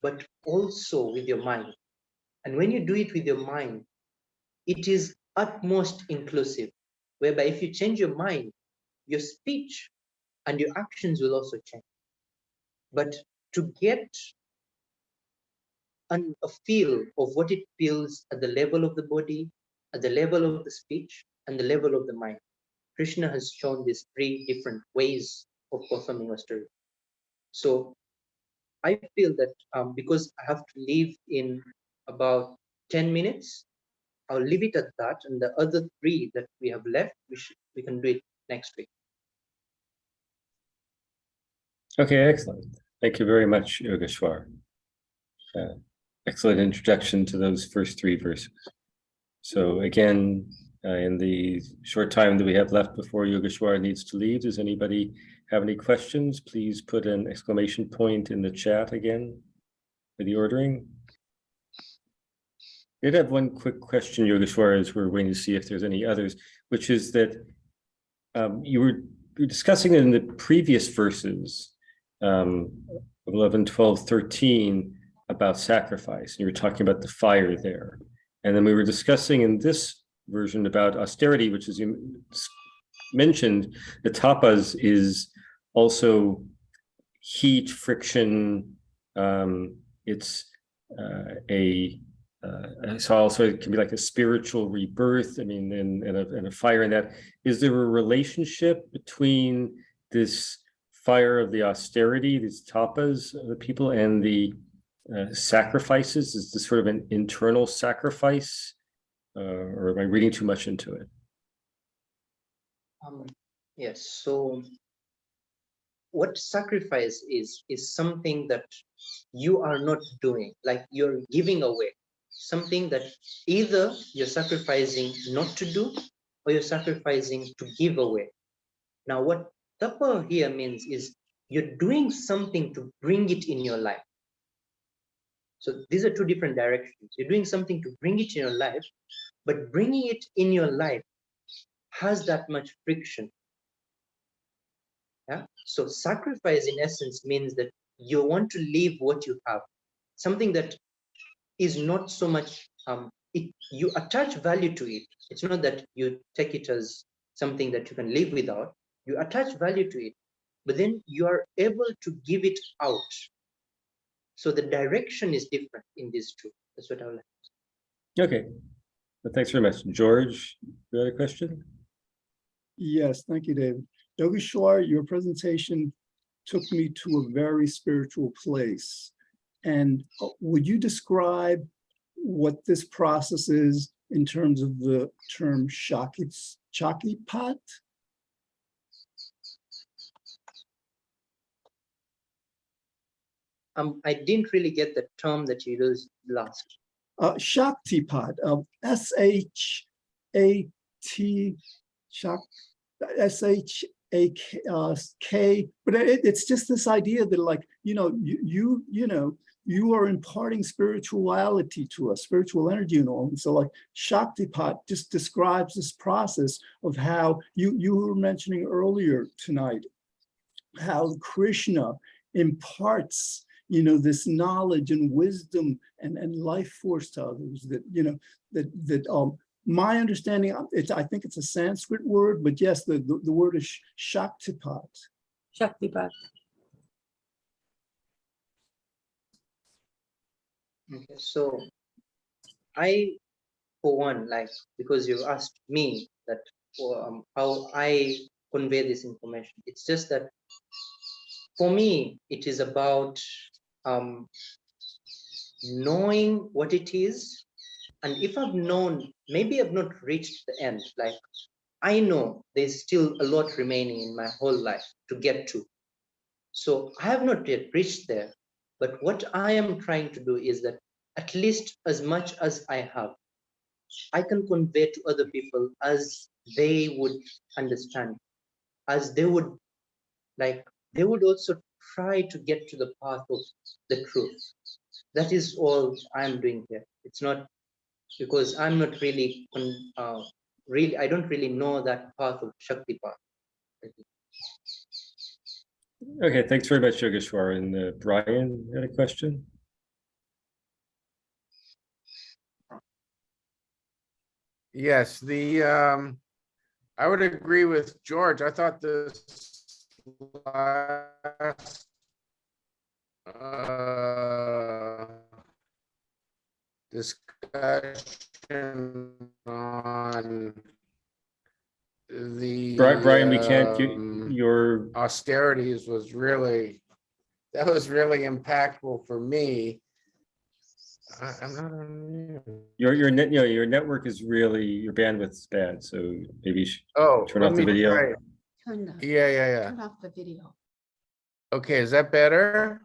[SPEAKER 3] but also with your mind. And when you do it with your mind, it is utmost inclusive, whereby if you change your mind, your speech and your actions will also change. But to get a feel of what it feels at the level of the body, at the level of the speech, and the level of the mind, Krishna has shown these three different ways of performing austerity. So I feel that because I have to leave in about 10 minutes, I'll leave it at that. And the other three that we have left, we can do it next week.
[SPEAKER 1] Okay, excellent. Thank you very much, Yogeshwar. excellent introduction to those first three verses. So again, in the short time that we have left before Yogeshwar needs to leave, does anybody have any questions? Please put an exclamation point in the chat again for the ordering. I did have one quick question, Yogeshwar, as we're waiting to see if there's any others, which is that you were discussing in the previous verses, 11, 12, 13, about sacrifice. And you were talking about the fire there. And then we were discussing in this version about austerity, which, as you mentioned, the tapas is also heat, friction. It's so also it can be like a spiritual rebirth. I mean, and a fire in that. Is there a relationship between this fire of the austerity, these tapas of the people, and the sacrifices? Is this sort of an internal sacrifice, or am I reading too much into it?
[SPEAKER 3] Yes. So what sacrifice is something that you are not doing, like you're giving away something that either you're sacrificing not to do or you're sacrificing to give away. Now, what tapa here means is you're doing something to bring it in your life. So these are two different directions. You're doing something to bring it in your life, but bringing it in your life has that much friction. Yeah. So sacrifice, in essence, means that you want to leave what you have, something that is not so much. You attach value to it. It's not that you take it as something that you can live without. You attach value to it, but then you are able to give it out. So the direction is different in these two. That's what I would like to say.
[SPEAKER 1] Okay. Well, thanks very much. George, you had a question?
[SPEAKER 6] Yes, thank you, David. Yogeshwar, your presentation took me to a very spiritual place. And would you describe what this process is in terms of the term Shaktipat?
[SPEAKER 3] I didn't really get the term that you used last.
[SPEAKER 6] Shaktipat, S-H-A-T, S-H-A-K, but it's just this idea that, like, you are imparting spirituality to us, spiritual energy and all. And so, like, Shaktipat just describes this process of how you were mentioning earlier tonight, how Krishna imparts, this knowledge and wisdom and life force to others. That my understanding, I think it's a Sanskrit word, but yes, the word is Shaktipat.
[SPEAKER 2] Shaktipat.
[SPEAKER 3] Okay, so I, for one, because you asked me that how I convey this information, it's just that for me, it is about knowing what it is. And if I've known, maybe I've not reached the end, like I know there's still a lot remaining in my whole life to get to. So I have not yet reached there. But what I am trying to do is that at least as much as I have, I can convey to other people as they would understand, as they would also try to get to the path of the truth. That is all I'm doing here. It's not because I'm not really, I don't really know that path of Shaktipat.
[SPEAKER 1] Okay, thanks very much, Yogeshwar. And Brian had a question?
[SPEAKER 7] Yes, I would agree with George. I thought this last discussion on the
[SPEAKER 1] Brian, we can't, your
[SPEAKER 7] austerities was really impactful for me. I'm not on
[SPEAKER 1] your network is really, your bandwidth's bad, so maybe you should turn
[SPEAKER 7] let
[SPEAKER 1] off the
[SPEAKER 7] me
[SPEAKER 1] video.
[SPEAKER 7] try it. Yeah.
[SPEAKER 9] Turn off the video.
[SPEAKER 7] Okay, is that better?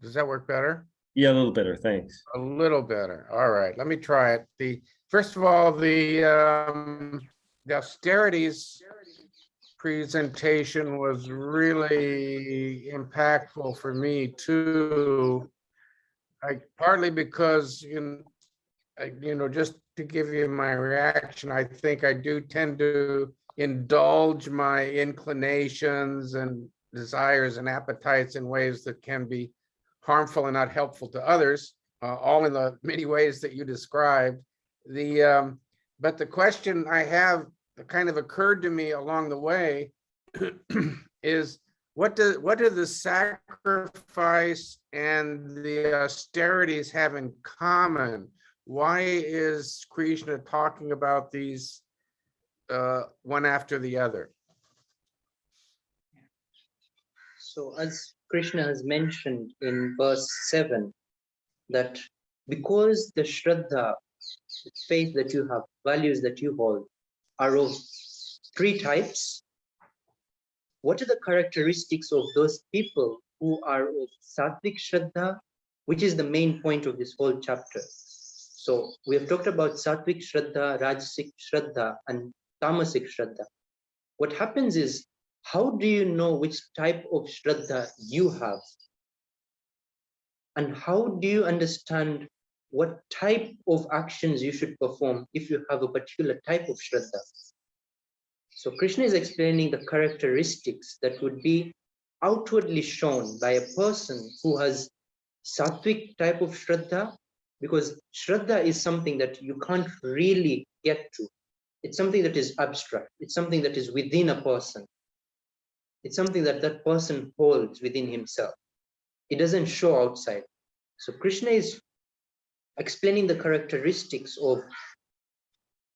[SPEAKER 7] Does that work better?
[SPEAKER 1] Yeah, a little better. Thanks.
[SPEAKER 7] A little better. All right, let me try it. First of all, the austerities presentation was really impactful for me too. Partly because just to give you my reaction, I think I do tend to indulge my inclinations and desires and appetites in ways that can be harmful and not helpful to others, all in the many ways that you described. But the question I have that kind of occurred to me along the way is, what do the sacrifice and the austerities have in common? Why is Krishna talking about these one after the other?
[SPEAKER 3] So as Krishna has mentioned in verse 7, that because the Shraddha, faith that you have, values that you hold, are of three types, what are the characteristics of those people who are of Sattvic Shraddha, which is the main point of this whole chapter? So we have talked about Sattvic Shraddha, Rajasic Shraddha, and Tamasic Shraddha. What happens is, how do you know which type of Shraddha you have? And how do you understand what type of actions you should perform if you have a particular type of Shraddha? So Krishna is explaining the characteristics that would be outwardly shown by a person who has Sattvic type of Shraddha, because Shraddha is something that you can't really get to. It's something that is abstract. It's something that is within a person. It's something that that person holds within himself. It doesn't show outside. So Krishna is explaining the characteristics of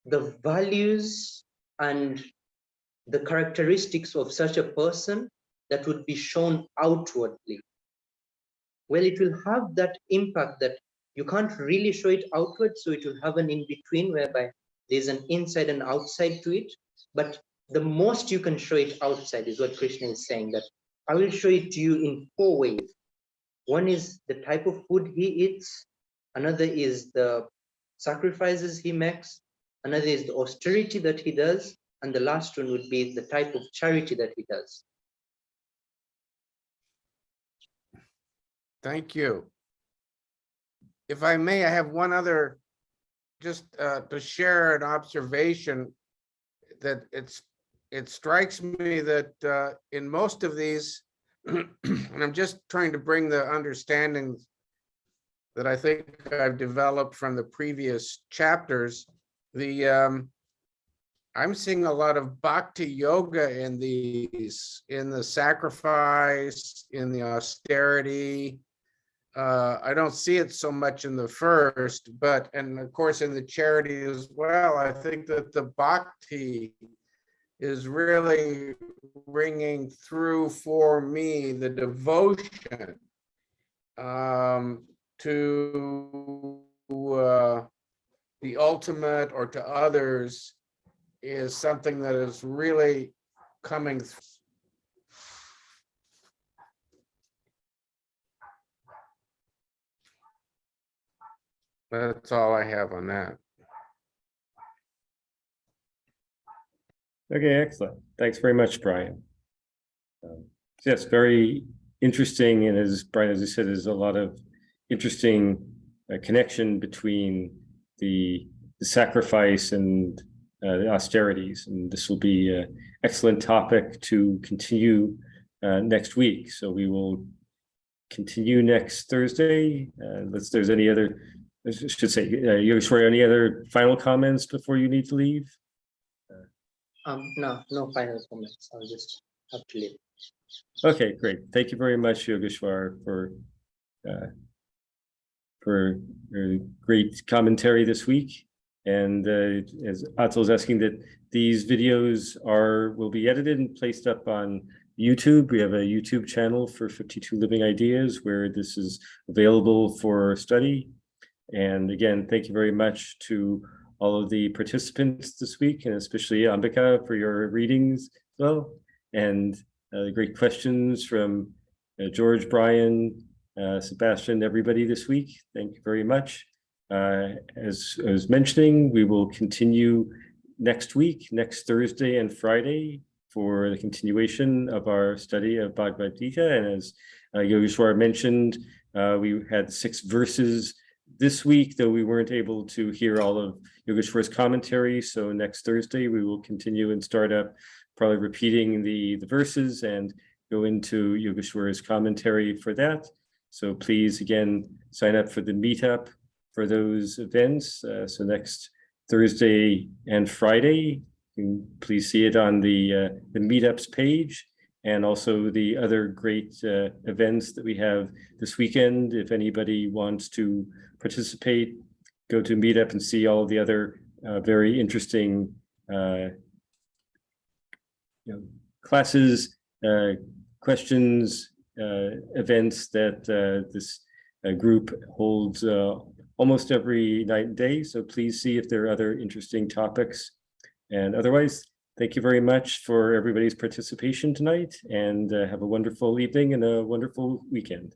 [SPEAKER 3] the values and the characteristics of such a person that would be shown outwardly. Well, it will have that impact that you can't really show it outward, so it will have an in-between whereby there's an inside and outside to it. But the most you can show it outside is what Krishna is saying, that I will show it to you in 4 ways. One is the type of food he eats. Another is the sacrifices he makes. Another is the austerity that he does. And the last one would be the type of charity that he does.
[SPEAKER 7] Thank you. If I may, I have one other, just to share an observation, that it strikes me that in most of these, and I'm just trying to bring the understandings that I think I've developed from the previous chapters, I'm seeing a lot of bhakti yoga in these, in the sacrifice, in the austerity. I don't see it so much in the first, and of course in the charity as well. I think that the bhakti is really ringing through for me, the devotion to the ultimate or to others is something that is really coming through. That's all I have on that.
[SPEAKER 1] Okay, excellent. Thanks very much, Brian. Yes, very interesting. And as Brian, as you said, there's a lot of interesting connection between the sacrifice and the austerities. And this will be an excellent topic to continue next week. So we will continue next Thursday. Unless there's any other, I should say, Yogeshwar, any other final comments before you need to leave?
[SPEAKER 3] No final comments. I'll just have to leave.
[SPEAKER 1] Okay, great. Thank you very much, Yogeshwar, for your great commentary this week. And as Atul is asking, that these videos will be edited and placed up on YouTube. We have a YouTube channel for 52 Living Ideas where this is available for study. And again, thank you very much to all of the participants this week, and especially Ambika for your readings as well. And great questions from George, Brian, Sebastian, everybody this week. Thank you very much. As I was mentioning, we will continue next week, next Thursday and Friday, for the continuation of our study of Bhagavad Gita. And as Yogeshwar mentioned, we had 6 verses this week, though we weren't able to hear all of Yogeshwar's commentary. So next Thursday, we will continue and start up, probably repeating the verses and go into Yogeshwar's commentary for that. So please, again, sign up for the meetup for those events. So next Thursday and Friday, you can please see it on the meetups page, and also the other great events that we have this weekend. If anybody wants to participate, go to meetup and see all the other very interesting classes, questions, events that this group holds almost every night and day. So please see if there are other interesting topics. And otherwise, thank you very much for everybody's participation tonight, and have a wonderful evening and a wonderful weekend.